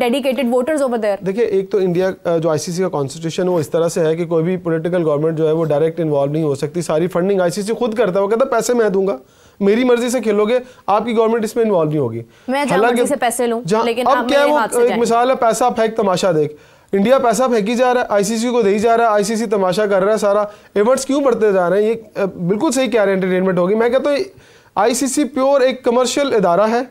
dedicated voters over there? देखिए एक तो इंडिया जो आईसीसी का कॉन्स्टिट्यूशन वो इस तरह से है कि कोई भी पॉलिटिकल गवर्नमेंट जो है वो डायरेक्ट इन्वॉल्व नहीं हो सकती। सारी फंडिंग आईसीसी खुद करता है, वो कहता है पैसे मैं दूंगा, मेरी मर्जी से खेलोगे, आपकी गवर्नमेंट इसमें इन्वॉल्व नहीं होगी, मैं जहां मर्जी से पैसे लूं, लेकिन अब क्या वो एक मिसाल है, पैसा फेंक तमाशा देख। इंडिया पैसा फेंकी जा रहा है, आईसीसी को दे ही जा रहा है, आईसीसी तमाशा कर रहा है, सारा इवेंट्स क्यों बढ़ते जा रहे हैं? ये बिल्कुल सही कह रहे हैं, एंटरटेनमेंट होगी। मैं कहता हूँ आईसीसी प्योर एक कमर्शियल इदारा है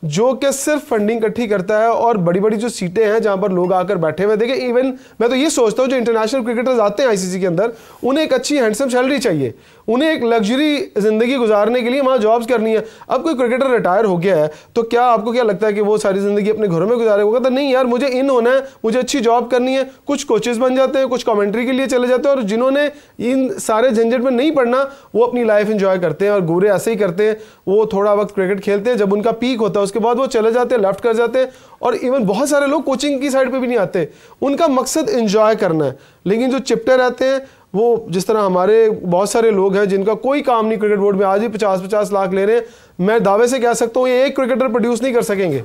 जो कि सिर्फ फंडिंग इकट्ठी करता है, और बड़ी बड़ी जो सीटें हैं जहां पर लोग आकर बैठे हुए, देखिए इवन मैं तो ये सोचता हूँ जो इंटरनेशनल क्रिकेटर्स आते हैं आईसीसी के अंदर, उन्हें एक अच्छी हैंडसम सैलरी चाहिए, उन्हें एक लग्जरी जिंदगी गुजारने के लिए वहां जॉब्स करनी है। अब कोई क्रिकेटर रिटायर हो गया है तो क्या आपको क्या लगता है कि वो सारी जिंदगी अपने घरों में गुजारेगा? कहता नहीं यार, मुझे इन होना है, मुझे अच्छी जॉब करनी है। कुछ कोचेस बन जाते हैं, कुछ कमेंट्री के लिए चले जाते हैं, और जिन्होंने इन सारे झंझट में नहीं पढ़ना वो अपनी लाइफ एंजॉय करते हैं, और गोरे ऐसे ही करते हैं, वो थोड़ा वक्त क्रिकेट खेलते हैं, जब उनका पीक होता है उसके बाद वो चले जाते हैं, लेफ्ट कर जाते हैं। और इवन बहुत सारे लोग कोचिंग की साइड पे भी नहीं आते, उनका मकसद एंजॉय करना है। लेकिन जो चिपटे रहते हैं वो, जिस तरह हमारे बहुत सारे लोग हैं जिनका कोई काम नहीं क्रिकेट बोर्ड में, आज ही 50-50 लाख ले रहे हैं, मैं दावे से कह सकता हूँ ये एक क्रिकेटर प्रोड्यूस नहीं कर सकेंगे।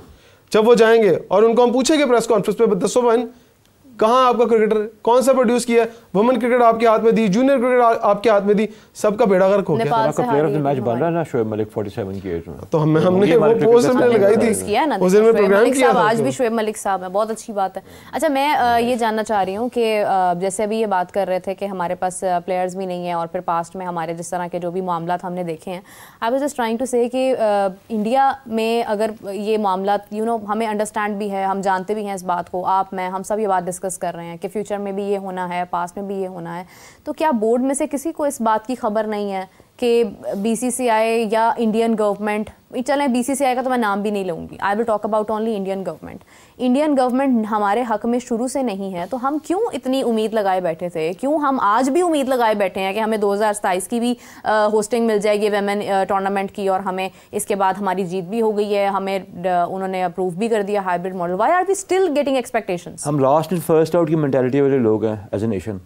जब वो जाएंगे और उनको हम पूछेंगे प्रेस कॉन्फ्रेंस पे, दसो बहन कहाँ आपका क्रिकेटर, कौन सा प्रोड्यूस किया, वुमेन क्रिकेट आपके हाथ में दी, जूनियर क्रिकेट आपके हाथ में दी, सबका बेड़ा गर्क हो गया। प्लेयर ऑफ द मैच बन रहा है ना शोएब मलिक 47 की एज में, तो हमने वो पोस्ट हमने लगाई थी उस दिन में प्रोग्राम किया था। आज भी शोएब मलिक साहब है, बहुत अच्छी बात है। अच्छा, मैं ये जानना चाह रही हूँ कि जैसे अभी ये बात कर रहे थे कि हमारे पास प्लेयर्स भी नहीं है और फिर पास्ट में हमारे जिस तरह के जो भी मामला हमने देखे हैं, I was just trying to say कि इंडिया में अगर ये मामला हमें अंडरस्टैंड भी है, हम जानते भी हैं इस बात को, आप मैं हम सब ये बात डिस्कस कर रहे हैं कि फ्यूचर में भी ये होना है, पास्ट में भी ये होना है, तो क्या बोर्ड में से किसी को इस बात की खबर नहीं है कि बीसीसीआई या इंडियन गवर्नमेंट, चलें बीसीसीआई का तो मैं नाम भी नहीं लूँगी, I will talk about only Indian government हमारे हक में शुरू से नहीं है, तो हम क्यों इतनी उम्मीद लगाए बैठे थे, क्यों हम आज भी उम्मीद लगाए बैठे हैं कि हमें 2027 की भी होस्टिंग मिल जाएगी वेमेन टूर्नामेंट की, और हमें इसके बाद हमारी जीत भी हो गई है, हमें उन्होंने अप्रूव भी कर दिया hybrid model. Why are we still getting expectations? हम लास्ट एंड फर्स्ट आउट की मेंटालिटी वाले लोग हैं एज ए नेशन।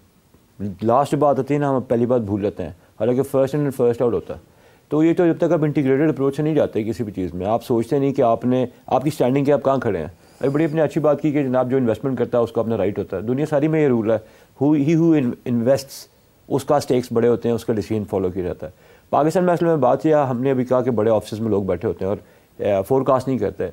लास्ट बात आती है ना, हम पहली बात भूल जाते हैं, हालांकि फर्स्ट एंड फर्स्ट आउट होता है। तो ये तो जब तक आप इंटीग्रेटेड अप्रोच से नहीं जाते किसी भी चीज़ में, आप सोचते नहीं कि आपकी स्टैंडिंग के आप कहाँ खड़े हैं। अभी बड़ी अपने अच्छी बात की कि जनाब जो इन्वेस्टमेंट करता है उसका अपना राइट होता है, दुनिया सारी में ये रूल है, हु इन्वेस्ट्स उसका स्टेक्स बड़े होते हैं, उसका डिसीजन फॉलो किया जाता है। पाकिस्तान में असल में बात यह, हमने अभी कहा कि बड़े ऑफिस में लोग बैठे होते हैं और फोरकास्ट नहीं करते।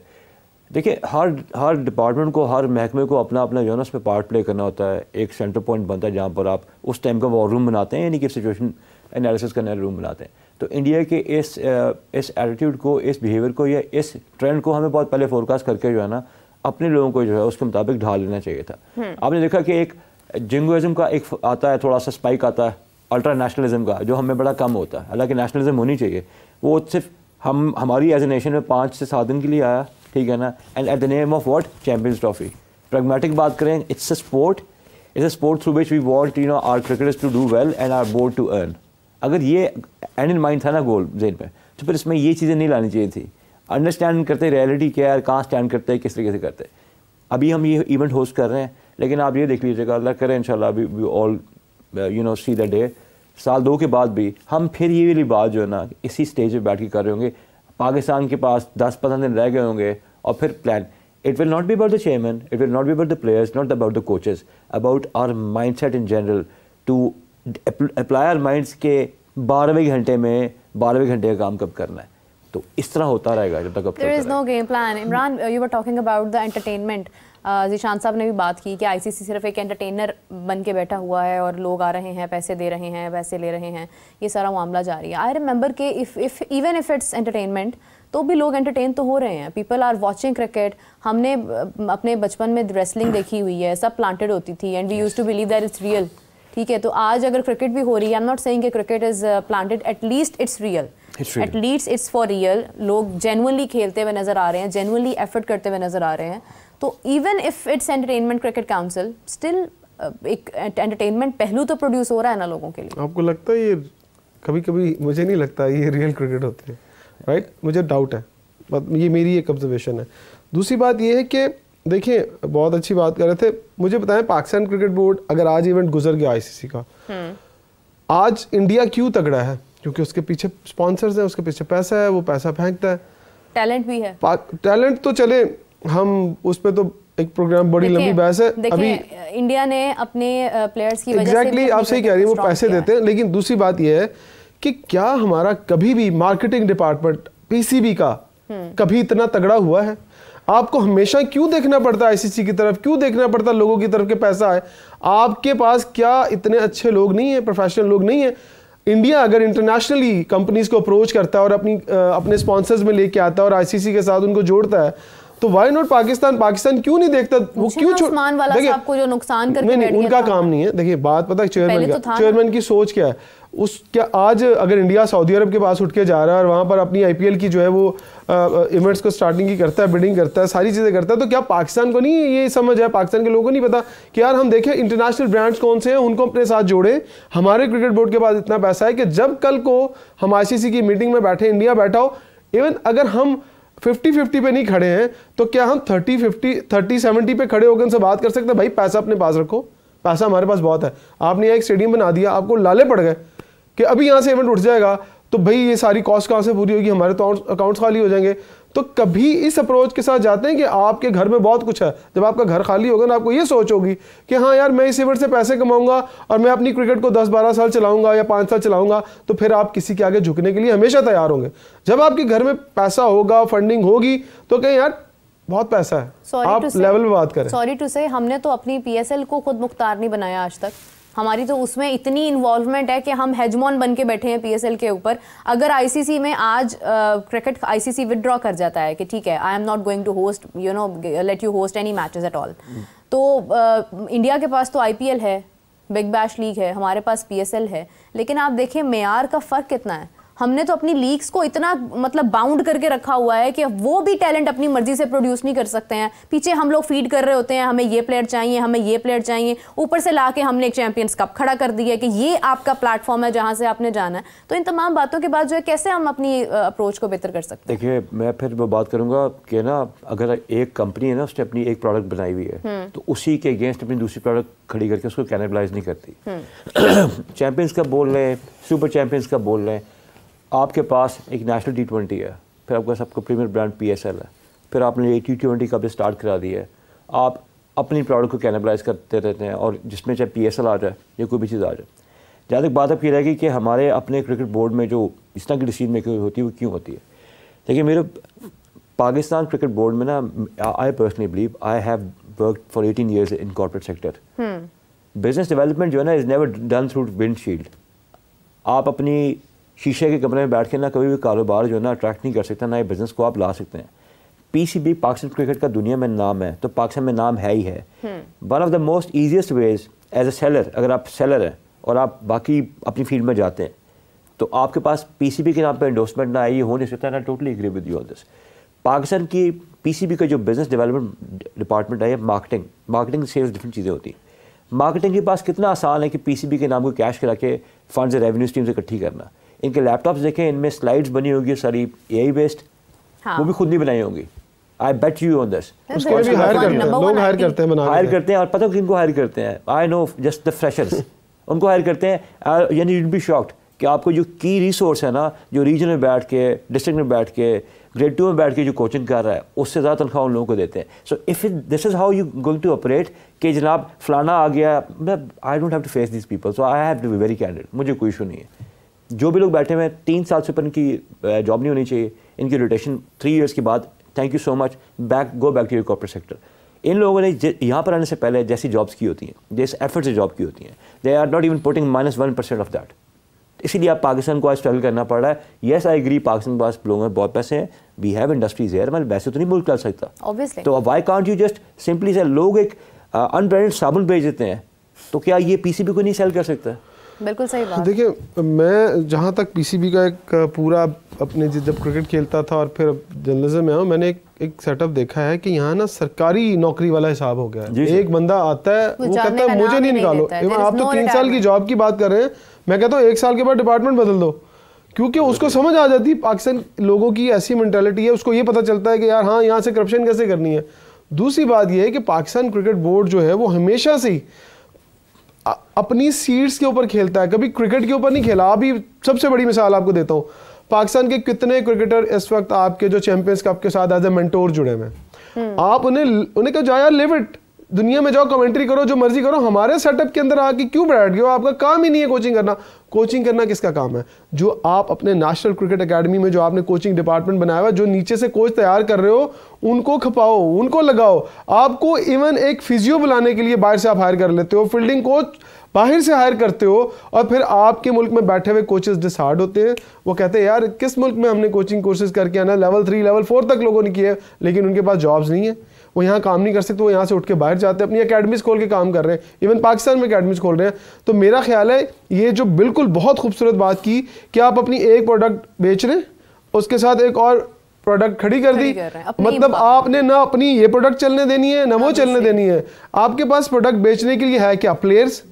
देखिए, हर डिपार्टमेंट को, हर महकमे को अपना अपना जो है ना उसमें पार्ट प्ले करना होता है। एक सेंटर पॉइंट बनता है जहाँ पर आप उस टाइम का वॉर रूम बनाते हैं, यानी कि सिचुएशन एनालिसिस करने वाला रूम बनाते हैं। तो इंडिया के इस एटीट्यूड को, इस बिहेवियर को या इस ट्रेंड को हमें बहुत पहले फोरकास्ट करके जो है ना अपने लोगों को जो है उसके मुताबिक ढाल लेना चाहिए था। आपने देखा कि एक जिंगोइज्म का एक आता है, थोड़ा सा स्पाइक आता है अल्ट्रा नेशनलिज्म का, जो हमें बड़ा कम होता है। हालांकि नेशनलिज्म होनी चाहिए, वो सिर्फ हमारी एज ए नेशन में 5 से 7 दिन के लिए आया, ठीक है ना, and at the name of what, Champions Trophy. Pragmatic बात करें, it's a sport through which we want our cricketers to do well and our board to earn. अगर ये एंड इन माइंड था ना गोल जेन पे, तो फिर इसमें ये चीज़ें नहीं लानी चाहिए थी। अंडरस्टैंड करते रियलिटी क्या है, कहाँ स्टैंड करते हैं, किस तरीके से करते हैं। अभी हम ये इवेंट होस्ट कर रहे हैं, लेकिन आप ये देख लीजिएगा, अल्लाह करे इंशाल्लाह we all see the day, साल 2 के बाद भी हम फिर ये वाली बात जो है ना इसी स्टेज पे बैठ के कर रहे होंगे। पाकिस्तान के पास 10-15 दिन रह गए होंगे और फिर plan, it will not be about the chairman, it will not be about the players, not about the coaches, about our mindset in general, to apply our minds के 12वें घंटे में 12वें घंटे का काम कब करना है। तो इस तरह होता रहेगा जब तक There is no game plan. Imran, you were talking about the entertainment. Zeeshan साहब ने भी बात की कि आईसीसी सिर्फ एक एंटरटेनर बन के बैठा हुआ है और लोग आ रहे हैं, पैसे दे रहे हैं, वैसे ले रहे हैं, ये सारा मामला जारी है। आई रिमेंबर कि इवन इफ इट्स एंटरटेनमेंट, तो भी लोग एंटरटेन तो हो रहे हैं। People are watching cricket. हमने अपने बचपन में रेसलिंग देखी हुई है, सब प्लांटेड होती थी and we used to believe that it's real. ठीक है, तो आज अगर क्रिकेट भी हो रही है, आई एम नॉट सेइंग कि cricket is planted, at least it's real, at least it's for real. लोग जेन्युइनली खेलते हुए नजर आ रहे हैं, जेन्युइनली एफर्ट करते हुए नजर आ रहे हैं। तो even if it's entertainment cricket council, still एक एंटरटेनमेंट पहलू तो प्रोड्यूस हो रहा है ना लोगों के लिए। आपको लगता है ये कभी कभी, मुझे नहीं लगता ये रियल क्रिकेट होती है, राइट? मुझे डाउट है, ये मेरी एक ऑब्जर्वेशन है। दूसरी बात ये है कि देखिए, बहुत अच्छी बात कर रहे थे, मुझे बताएं पाकिस्तान क्रिकेट बोर्ड अगर आज इवेंट गुजर गया आईसीसी का, आज इंडिया क्यों तगड़ा है? क्योंकि उसके पीछे स्पॉन्सर्स हैं, उसके पीछे पैसा है, वो पैसा फेंकता है, टैलेंट भी है। टैलेंट तो चले, हम उस पर तो एक प्रोग्राम बड़ी लंबी बहस है। अभी इंडिया ने अपने प्लेयर्स की वजह से आप सही कह रही हैं, वो पैसे देते हैं। लेकिन दूसरी बात यह है कि क्या हमारा कभी भी मार्केटिंग डिपार्टमेंट पीसीबी का कभी इतना तगड़ा हुआ है? आपको हमेशा क्यों देखना पड़ता है आईसीसी की तरफ, क्यों देखना पड़ता है लोगों की तरफ के पैसा है? आपके पास क्या इतने अच्छे लोग नहीं है, प्रोफेशनल लोग नहीं है? इंडिया अगर इंटरनेशनली कंपनीज को अप्रोच करता है और अपने स्पॉन्सर्स में लेके आता है और आईसीसी के साथ उनको जोड़ता है, तो वाई नॉट पाकिस्तान क्यों नहीं देखता? वो क्यों उस्मान वाला साहब को जो नुकसान करके नहीं, उनका काम नहीं है। देखिए बात पता है चेयरमैन की सोच क्या है, क्या आज अगर इंडिया सऊदी अरब के पास उठ के जा रहा है और वहाँ पर अपनी आईपीएल की जो है वो इवेंट्स को स्टार्टिंग की करता है, बिडिंग करता है, सारी चीज़ें करता है, तो क्या पाकिस्तान को नहीं ये समझ है, पाकिस्तान के लोगों को नहीं पता कि यार हम देखें इंटरनेशनल ब्रांड्स कौन से हैं, उनको अपने साथ जोड़े। हमारे क्रिकेट बोर्ड के पास इतना पैसा है कि जब कल को हम आईसीसी की मीटिंग में बैठे, इंडिया बैठा हो, इवन अगर हम 50-50 पे नहीं खड़े हैं, तो क्या हम 30-70 पे खड़े होकर उनसे बात कर सकते हैं? भाई पैसा अपने पास रखो, पैसा हमारे पास बहुत है। आपने एक स्टेडियम बना दिया, आपको लाले पड़ गए कि अभी यहाँ से इवेंट उठ जाएगा तो भाई ये सारी कॉस्ट कहाँ से पूरी होगी, हमारे तो अकाउंट्स खाली हो जाएंगे। तो कभी इस अप्रोच के साथ जाते हैं कि आपके घर में बहुत कुछ है, जब आपका घर खाली होगा ना आपको ये सोच होगी कि हाँ यार मैं इस इवेंट से पैसे कमाऊंगा और मैं अपनी क्रिकेट को 10-12 साल चलाऊंगा या 5 साल चलाऊंगा, तो फिर आप किसी के आगे झुकने के लिए हमेशा तैयार होंगे। जब आपके घर में पैसा होगा, फंडिंग होगी, तो कहें यार बहुत पैसा है, आप लेवल में बात करें। सॉरी टू से हमने तो अपनी PSL को खुद मुख्तार नहीं बनाया आज तक, हमारी तो उसमें इतनी इन्वॉल्वमेंट है कि हम हेजमॉन बन के बैठे हैं PSL के ऊपर। अगर ICC में आज क्रिकेट ICC विदड्रॉ कर जाता है कि ठीक है I am not going to host let you host any matches at all, तो इंडिया के पास तो IPL है, बिग बैश लीग है, हमारे पास PSL है, लेकिन आप देखिए मेयार का फ़र्क कितना है। हमने तो अपनी लीग्स को इतना मतलब बाउंड करके रखा हुआ है कि वो भी टैलेंट अपनी मर्जी से प्रोड्यूस नहीं कर सकते हैं। पीछे हम लोग फीड कर रहे होते हैं, हमें ये प्लेयर चाहिए, हमें ये प्लेयर चाहिए, ऊपर से लाके हमने एक चैंपियंस कप खड़ा कर दिया कि ये आपका प्लेटफॉर्म है जहां से आपने जाना है। तो इन तमाम बातों के बाद जो है कैसे हम अपनी अप्रोच को बेहतर कर सकते हैं? देखिए मैं फिर वो बात करूंगा कि ना अगर एक कंपनी है ना उसने अपनी एक प्रोडक्ट बनाई हुई है तो उसी के अगेंस्ट अपनी दूसरी प्रोडक्ट खड़ी करके उसको कैनिबलाइज नहीं करती। चैंपियंस का बोल रहे हैं, सुपर चैंपियंस का बोल रहे हैं, आपके पास एक नेशनल T20 है, फिर आपके पास आपका प्रीमियर ब्रांड PSL है, फिर आपने T20 का भी स्टार्ट करा दिया है, आप अपनी प्रोडक्ट को कैनिबलाइज करते रहते हैं और जिसमें चाहे PSL आ जाए या कोई भी चीज़ आ जाए। जहाँ तक बात अब ये रहेगी कि हमारे अपने क्रिकेट बोर्ड में जो इस तरह की डिसीजन मेकिंग होती है वो क्यों होती है। देखिए मेरे पाकिस्तान क्रिकेट बोर्ड में ना I personally believe I have worked for 18 years in corporate sector. Business development जो है ना is never done through windshield. आप अपनी शीशे के कमरे में बैठ के ना कभी भी कारोबार जो है ना अट्रैक्ट नहीं कर सकता, ना ये बिजनेस को आप ला सकते हैं। PCB पाकिस्तान क्रिकेट का दुनिया में नाम है तो पाकिस्तान में नाम है ही है। One of the most easiest ways as a seller, अगर आप सेलर हैं और आप बाकी अपनी फील्ड में जाते हैं तो आपके पास PCB के नाम पर एंडोर्समेंट ना आए, ये हो नहीं सकता। ना totally agree with you on this. Pakistan की PCB का जो बिजनेस डेवलपमेंट डिपार्टमेंट है, मार्केटिंग सेल्स डिफरेंट चीज़ें होती हैं। मार्केटिंग के पास कितना आसान है कि PCB के नाम को कैश करा के फंड्स रेवेन्यू स्ट्रीम से इकट्ठी करना। इनके लैपटॉप्स देखें, इनमें स्लाइड्स बनी होगी सारी AI बेस्ड, वो भी खुद नहीं बनाई होंगी। आई बेट यू ऑन दिस। उसको भी हायर करते हैं, लोग हायर करते हैं, हायर करते हैं। और पता है किनको हायर करते हैं? I know, just the freshers उनको हायर करते हैं। यानी यू विल बी शॉक्ड कि आपको जो की रिसोर्स है ना, जो रीजन में बैठ के, डिस्ट्रिक्ट में बैठ के, ग्रेड 2 में बैठ के जो कोचिंग कर रहा है, उससे ज़्यादा तनख्वाह उन लोगों को देते हैं। So if this is how you going to operate कि जनाब फलाना आ गया, I don't have to face this people, so I have to be very candid. मुझे कोई इशू नहीं है। जो भी लोग बैठे हुए हैं 3 साल से ऊपर इनकी जॉब नहीं होनी चाहिए, इनकी रोटेशन 3 years के बाद thank you so much, go back to your corporate sector. इन लोगों ने यहाँ पर आने से पहले जैसी जॉब्स की होती हैं, जैसे एफर्ट से जॉब की होती हैं, they are not even putting -1% of that. इसीलिए आप पाकिस्तान को आज स्ट्रगल करना पड़ रहा है। येस आई एग्री, पाकिस्तान के पास लोगों में बहुत पैसे हैं, वी हैव इंडस्ट्रीज है, मतलब वैसे तो नहीं मुल्क कर सकता Obviously. तो why can't you just simply से, लोग एक अनब्रांडेड साबुन बेच देते हैं, तो क्या ये PCB को नहीं सेल कर सकता? बिल्कुल सही बात। देखिए मैं जहाँ तक PCB का एक पूरा अपने जब क्रिकेट खेलता था और फिर जर्नलिज्म में आया, मैंने एक सेटअप देखा है कि यहाँ ना सरकारी नौकरी वाला हिसाब हो गया है। एक बंदा आता है, वो कहता है मुझे नहीं निकालो। आप तो 3 साल की जॉब की बात कर रहे हैं, मैं कहता हूँ 1 साल के बाद डिपार्टमेंट बदल दो, क्योंकि उसको समझ आ जाती है। पाकिस्तान लोगों की ऐसी मेंटालिटी है, उसको ये पता चलता है कि यार हाँ यहाँ से करप्शन कैसे करनी है। दूसरी बात ये है कि पाकिस्तान क्रिकेट बोर्ड जो है वो हमेशा से ही अपनी सीट्स के ऊपर खेलता है, कभी क्रिकेट के ऊपर नहीं खेला। अभी सबसे बड़ी मिसाल आपको देता हूँ, पाकिस्तान के कितने क्रिकेटर इस वक्त आपके जो चैंपियंस कप के साथ एज ए मेंटोर जुड़े हुए हैं। आप उन्हें कहा जाओ यार लिव इट, दुनिया में जाओ, कमेंट्री करो, जो मर्जी करो, हमारे सेटअप के अंदर आके क्यों बैठ गए हो? आपका काम ही नहीं है कोचिंग करना। कोचिंग करना किसका काम है? जो आप अपने नेशनल क्रिकेट एकेडमी में जो आपने कोचिंग डिपार्टमेंट बनाया हुआ, जो नीचे से कोच तैयार कर रहे हो, उनको खपाओ, उनको लगाओ। आपको इवन एक फिजियो बुलाने के लिए बाहर से आप हायर कर लेते हो, फील्डिंग कोच बाहर से हायर करते हो, और फिर आपके मुल्क में बैठे हुए कोचेस डिसार्ड होते हैं। वो कहते हैं यार किस मुल्क में हमने कोचिंग कोर्सेज करके आना, लेवल 3 लेवल 4 तक लोगों ने किए, लेकिन उनके पास जॉब्स नहीं है, वो यहाँ काम नहीं कर सकते, वो यहाँ से उठ के बाहर जाते हैं, अपनी अकेडमीज खोल के काम कर रहे हैं, इवन पाकिस्तान में अकेडमीज खोल रहे हैं। तो मेरा ख्याल है ये जो बिल्कुल बहुत खूबसूरत बात की कि आप अपनी एक प्रोडक्ट बेच रहे हैं, उसके साथ एक और प्रोडक्ट खड़ी कर दी, मतलब आपने ना अपनी ये प्रोडक्ट चलने देनी है ना वो चलने देनी है। आपके पास प्रोडक्ट बेचने के लिए है क्या? प्लेयर्स।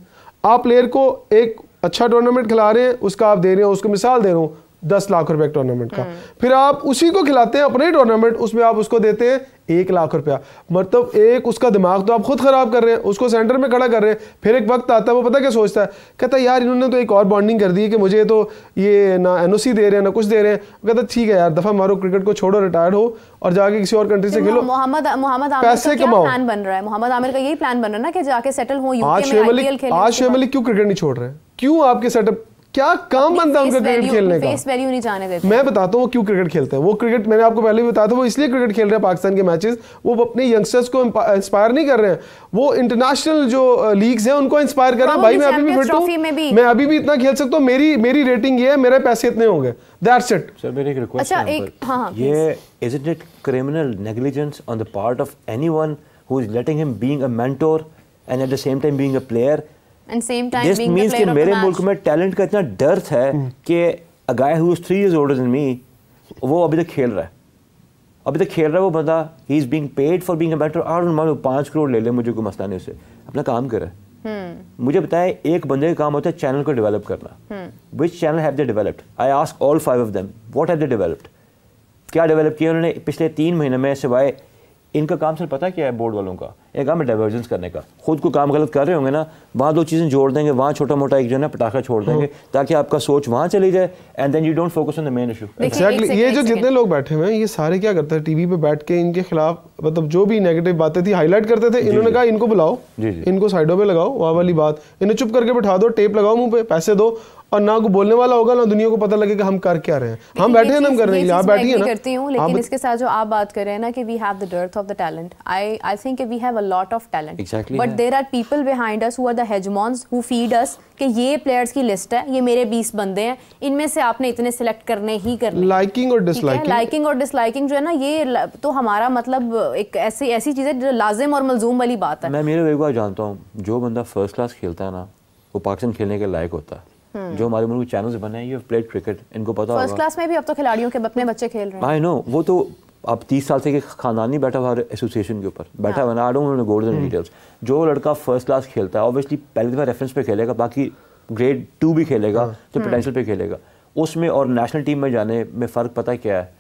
आप प्लेयर को एक अच्छा टूर्नामेंट खिला रहे हैं, उसका आप दे रहे हो, उसको मिसाल दे रहा हूँ, 10 लाख रुपए टूर्नामेंट का, फिर आप उसी को खिलाते हैं अपने टूर्नामेंट, उसमें आप उसको देते हैं 1 लाख रुपया। मतलब एक उसका दिमाग तो आप खुद खराब कर रहे हैं, उसको सेंटर में खड़ा कर रहे हैं। फिर एक वक्त आता है वो पता क्या सोचता है, कहता है यार इन्होंने तो एक और बॉन्डिंग कर दी है कि मुझे तो ये ना एनओसी दे रहे हैं ना कुछ दे रहे हैं। कहता है ठीक है यार दफा मारो, क्रिकेट को छोड़ो, रिटायर्ड हो और जाके किसी और कंट्री से खेलो, मोहम्मद आमिर पैसे कमाओ। प्लान बन रहा है, मोहम्मद आमिर का यही प्लान बन रहा है ना कि जाके सेटल हो यूके में, आईपीएल खेलें। आज शोएब मलिक क्यों क्रिकेट नहीं छोड़ रहे हैं? क्यों आपके सेटअप क्या काम बनता है उनका क्रिकेट खेलने का? फेस वैल्यू नहीं जाने देते। मैं बताता हूँ वो क्यों क्रिकेट खेलते हैं। वो क्रिकेट मैंने आपको पहले भी बताया था, वो इसलिए क्रिकेट खेल रहे हैं पाकिस्तान के मैचेस, वो अपने यंगस्टर्स को इंस्पायर नहीं कर रहे हैं, वो इंटरनेशनल जो लीग्स हैं उनको इंस्पायर कर रहे हैं। भाई मैं अभी भी फिट हूं, मैं अभी भी इतना खेल सकता हूँ, मेरी रेटिंग ये है, मेरे पैसे इतने होंगे, दैट्स इट। सर मेरी एक रिक्वेस्ट अच्छा है, एक हाँ ये isn't it criminal negligence on the part of anyone who is letting him being a mentor and at the same time being a player? and same time This being the means कि player of the मेरे match. मुल्क में talent का इतना dearth है कि a guy who is 3 years older than me वो अभी तक खेल रहा है, वो बंदा he is being paid for being a mentor। और मान लो 5 करोड़ ले ले, मुझे कोई मसला नहीं, उसे अपना काम करे। मुझे बताएं एक बंदे का काम होता है चैनल को डेवलप करना। Which channel have they developed? I ask all 5 of them, what have they developed? क्या डेवलप किया उन्होंने पिछले 3 महीने में? सिवाय इनका काम सर पता क्या है बोर्ड वालों का? एक काम है डाइवर्जेंस करने का। खुद को काम गलत कर रहे होंगे ना, वहाँ 2 चीज़ें जोड़ देंगे, वहाँ छोटा मोटा एक जो है ना पटाखा छोड़ देंगे ताकि आपका सोच वहाँ चली जाए and then you don't focus on the main issue. Exactly. ये जो जितने लोग बैठे हुए हैं ये सारे क्या करते हैं, टीवी पे बैठ के इनके खिलाफ मतलब जो भी नेगेटिव बातें थी हाईलाइट करते थे। इन्होंने कहा इनको बुलाओ, इनको साइडों पे लगाओ, वहाँ वाली बात, इन्हें चुप करके बैठा दो, टेप लगाओ मुंह पे, पैसे दो, और ना को बोलने वाला होगा ना दुनिया को पता लगे कि हम कर क्या रहे हैं। हम बैठे हैं ना, हम कर रहे हैं, आप बैठी है ना। करती हूँ, लेकिन इसके साथ जो आप बात कर रहे हैं ना कि we have the dearth of the talent, I think we have a lot of talent, but there are people behind us who are the hegemons who feed us कि ये प्लेयर्स की लिस्ट है, ये मेरे 20 बंदे हैं, इनमें से आपने इतने सिलेक्ट करने ही करने। लाइकिंग और डिसलाइकिंग जो है ना, ये तो हमारा मतलब एक ऐसी चीज है जो लाजिम और मलजूम वाली बात है। मैं मेरे एक बार जानता हूँ, जो बंदा फर्स्ट क्लास खेलता है ना वो पाकिस्तान खेलने के लायक होता है। जो हमारे मुल्क में चैनल्स बने हैं, ये प्लेड क्रिकेट, इनको पता होगा। फर्स्ट क्लास में भी अब तो खिलाड़ियों के अपने बच्चे खेल रहे हैं। आई नो, वो तो अब 30 साल से खानदान नहीं बैठा हुआ एसोसिएशन के ऊपर बैठा हुआ ना। I don't know go to the details. जो लड़का फर्स्ट क्लास खेलता है ऑब्वियसली पहले दफा रेफरेंस पे खेलेगा, बाकी ग्रेड 2 भी खेलेगा तो पोटेंशियल पे खेलेगा उसमें। और नेशनल टीम में जाने में फ़र्क पता क्या है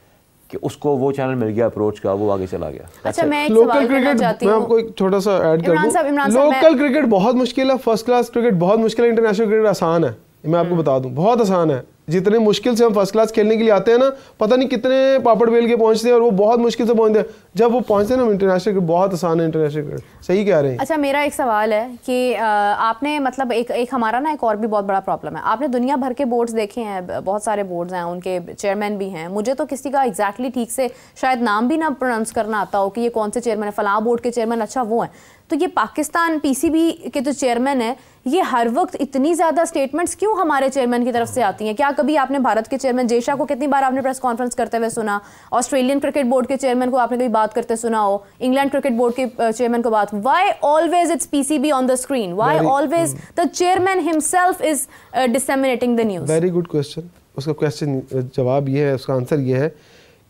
कि उसको वो चैनल मिल गया अप्रोच का, वो आगे चला गया। अच्छा मैं एक लोकल सवाल करना क्रिकेट चाहती मैं हूं। आपको एक छोटा सा ऐड कर दूं। लोकल क्रिकेट बहुत मुश्किल है, फर्स्ट क्लास क्रिकेट बहुत मुश्किल है, इंटरनेशनल क्रिकेट आसान है। मैं आपको बता दूं बहुत आसान है। जितने मुश्किल से हम फर्स्ट क्लास खेलने के लिए आते हैं ना, पता नहीं कितने पापड़ बेल के पहुंचते हैं और वो बहुत मुश्किल से पहुंचते हैं। जब वो पहुंचते हैं ना इंटरनेशनल क्रिकेट बहुत आसान है, इंटरनेशनल क्रिकेट। सही कह रहे हैं। अच्छा मेरा एक सवाल है कि आपने मतलब एक हमारा ना एक और भी बहुत बड़ा प्रॉब्लम है। आपने दुनिया भर के बोर्ड्स देखे हैं, बहुत सारे बोर्ड्स हैं, उनके चेयरमैन भी हैं। मुझे तो किसी का एग्जैक्टली ठीक से शायद नाम भी ना प्रोनाउंस करना आता हो कि ये कौन से चेयरमैन है, फलां बोर्ड के चेयरमैन, अच्छा वो है। तो ये पाकिस्तान पीसीबी के जो चेयरमैन है, ये हर वक्त इतनी ज़्यादा स्टेटमेंट्स क्यों हमारे चेयरमैन की तरफ से आती हैं? क्या कभी आपने भारत के चेयरमैन जेशा को कितनी बार आपने प्रेस कॉन्फ्रेंस करते हुए सुना? ऑस्ट्रेलियन क्रिकेट बोर्ड के चेयरमैन को आपने कभी बात करते सुना हो? इंग्लैंड क्रिकेट बोर्ड के चेयरमैन को बात? Why always it's PCB on the screen? Why always the chairman himself is disseminating the news? Very good question. उसका क्वेश्चन जवाब ये है, उसका आंसर ये है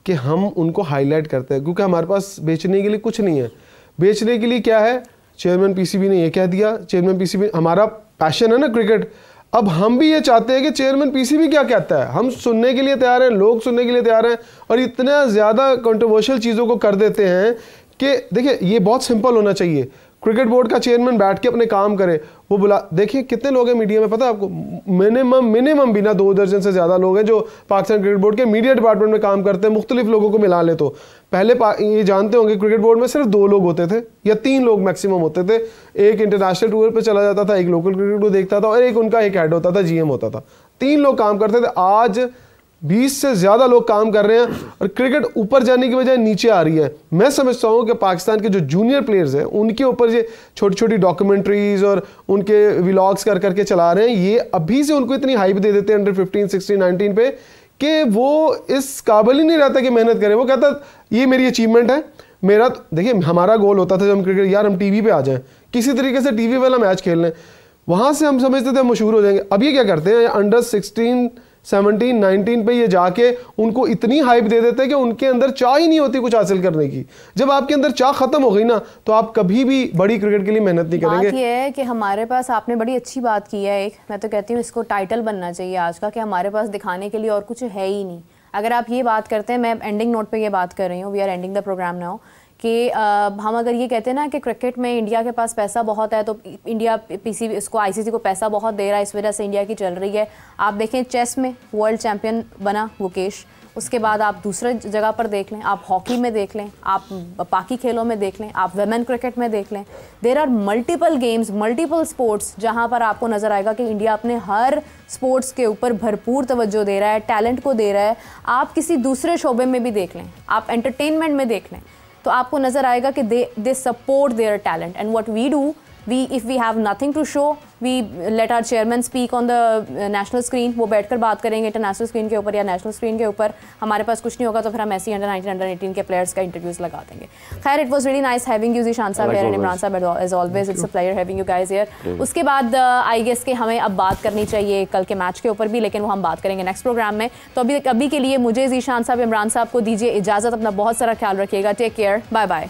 कि हम उनको हाईलाइट करते हैं क्योंकि हमारे पास बेचने के लिए कुछ नहीं है। बेचने के लिए क्या है, चेयरमैन पीसीबी ने ये कह दिया, चेयरमैन पीसीबी, हमारा पैशन है ना क्रिकेट। अब हम भी ये चाहते हैं कि चेयरमैन पीसीबी क्या कहता है, हम सुनने के लिए तैयार हैं, लोग सुनने के लिए तैयार हैं। और इतना ज़्यादा कंट्रोवर्शियल चीज़ों को कर देते हैं कि देखिए ये बहुत सिंपल होना चाहिए। क्रिकेट बोर्ड का चेयरमैन बैठ के अपने काम करे, वो बुला, देखिए कितने लोग हैं मीडिया में, पता है आपको? मिनिमम भी ना 2 दर्जन से ज़्यादा लोग हैं जो पाकिस्तान क्रिकेट बोर्ड के मीडिया डिपार्टमेंट में काम करते हैं। मुख्तलिफ लोगों को मिला ले तो पहले ये जानते होंगे क्रिकेट बोर्ड में सिर्फ 2 लोग होते थे या 3 लोग मैक्सिमम होते थे। एक इंटरनेशनल टूर पर चला जाता था, एक लोकल क्रिकेट को देखता था और एक उनका एक हेड होता था, जीएम होता था। 3 लोग काम करते थे। आज 20 से ज़्यादा लोग काम कर रहे हैं और क्रिकेट ऊपर जाने की बजाय नीचे आ रही है। मैं समझता हूँ कि पाकिस्तान के जो जूनियर प्लेयर्स हैं उनके ऊपर ये छोटी छोटी डॉक्यूमेंट्रीज और उनके व्लॉग्स कर करके चला रहे हैं। ये अभी से उनको इतनी हाइप दे देते हैं अंडर 15, 16, 19 पे कि वो इस काबिल ही नहीं रहता कि मेहनत करे। वो कहता ये मेरी अचीवमेंट है, मेरा देखिए हमारा गोल होता था जब हम क्रिकेट, यार हम टीवी पे आ जाएं, किसी तरीके से टीवी वाला मैच खेल लें, वहाँ से हम समझते थे हम मशहूर हो जाएंगे। अब ये क्या करते हैं, अंडर 16 17, 19 पे ये जाके उनको इतनी हाइप दे देते हैं कि उनके अंदर चाह ही नहीं होती कुछ हासिल करने की। जब आपके अंदर चाह खत्म हो गई ना तो आप कभी भी बड़ी क्रिकेट के लिए मेहनत नहीं करेंगे। बात ये है कि हमारे पास, आपने बड़ी अच्छी बात की है, एक मैं तो कहती हूँ इसको टाइटल बनना चाहिए आज का, कि हमारे पास दिखाने के लिए और कुछ है ही नहीं। अगर आप ये बात करते हैं, मैं एंडिंग नोट पे ये बात कर रही हूँ, we are ending the programme now, कि हम अगर ये कहते हैं ना कि क्रिकेट में इंडिया के पास पैसा बहुत है, तो इंडिया पीसीबी इसको आईसीसी को पैसा बहुत दे रहा है, इस वजह से इंडिया की चल रही है। आप देखें चेस में वर्ल्ड चैंपियन बना गुकेश, उसके बाद आप दूसरे जगह पर देख लें, आप हॉकी में देख लें, आप बाकी खेलों में देख लें, आप वुमेन क्रिकेट में देख लें, there are multiple games, multiple sports जहां पर आपको नज़र आएगा कि इंडिया अपने हर स्पोर्ट्स के ऊपर भरपूर तवज्जो दे रहा है, टैलेंट को दे रहा है। आप किसी दूसरे शोबे में भी देख लें, आप एंटरटेनमेंट में देख लें, तो आपको नज़र आएगा कि they support their talent. And what we do, if we have nothing to show, we let our chairman speak on the national screen। वो बैठकर बात करेंगे इंटरनेशनल स्क्रीन के ऊपर या नेशनल स्क्रीन के ऊपर। हमारे पास कुछ नहीं होगा तो फिर हम ऐसी अंडर 19 अंडर 18 के प्लेयर्स का इंटरव्यूज लगा देंगे। खैर, it was really nice having you Zeeshan साहब एंड इमरान साहब, as always it's a pleasure having you guys here. उसके बाद आई गेस कि हमें अब बात करनी चाहिए कल के मैच के ऊपर भी, लेकिन वो हम बात करेंगे नेक्स्ट प्रोग्राम में। तो अभी के लिए मुझे ज़ीशान साहब, इमरान साहब को दीजिए इजाज़त। अपना बहुत सारा ख्याल रखिएगा। Take care, bye bye.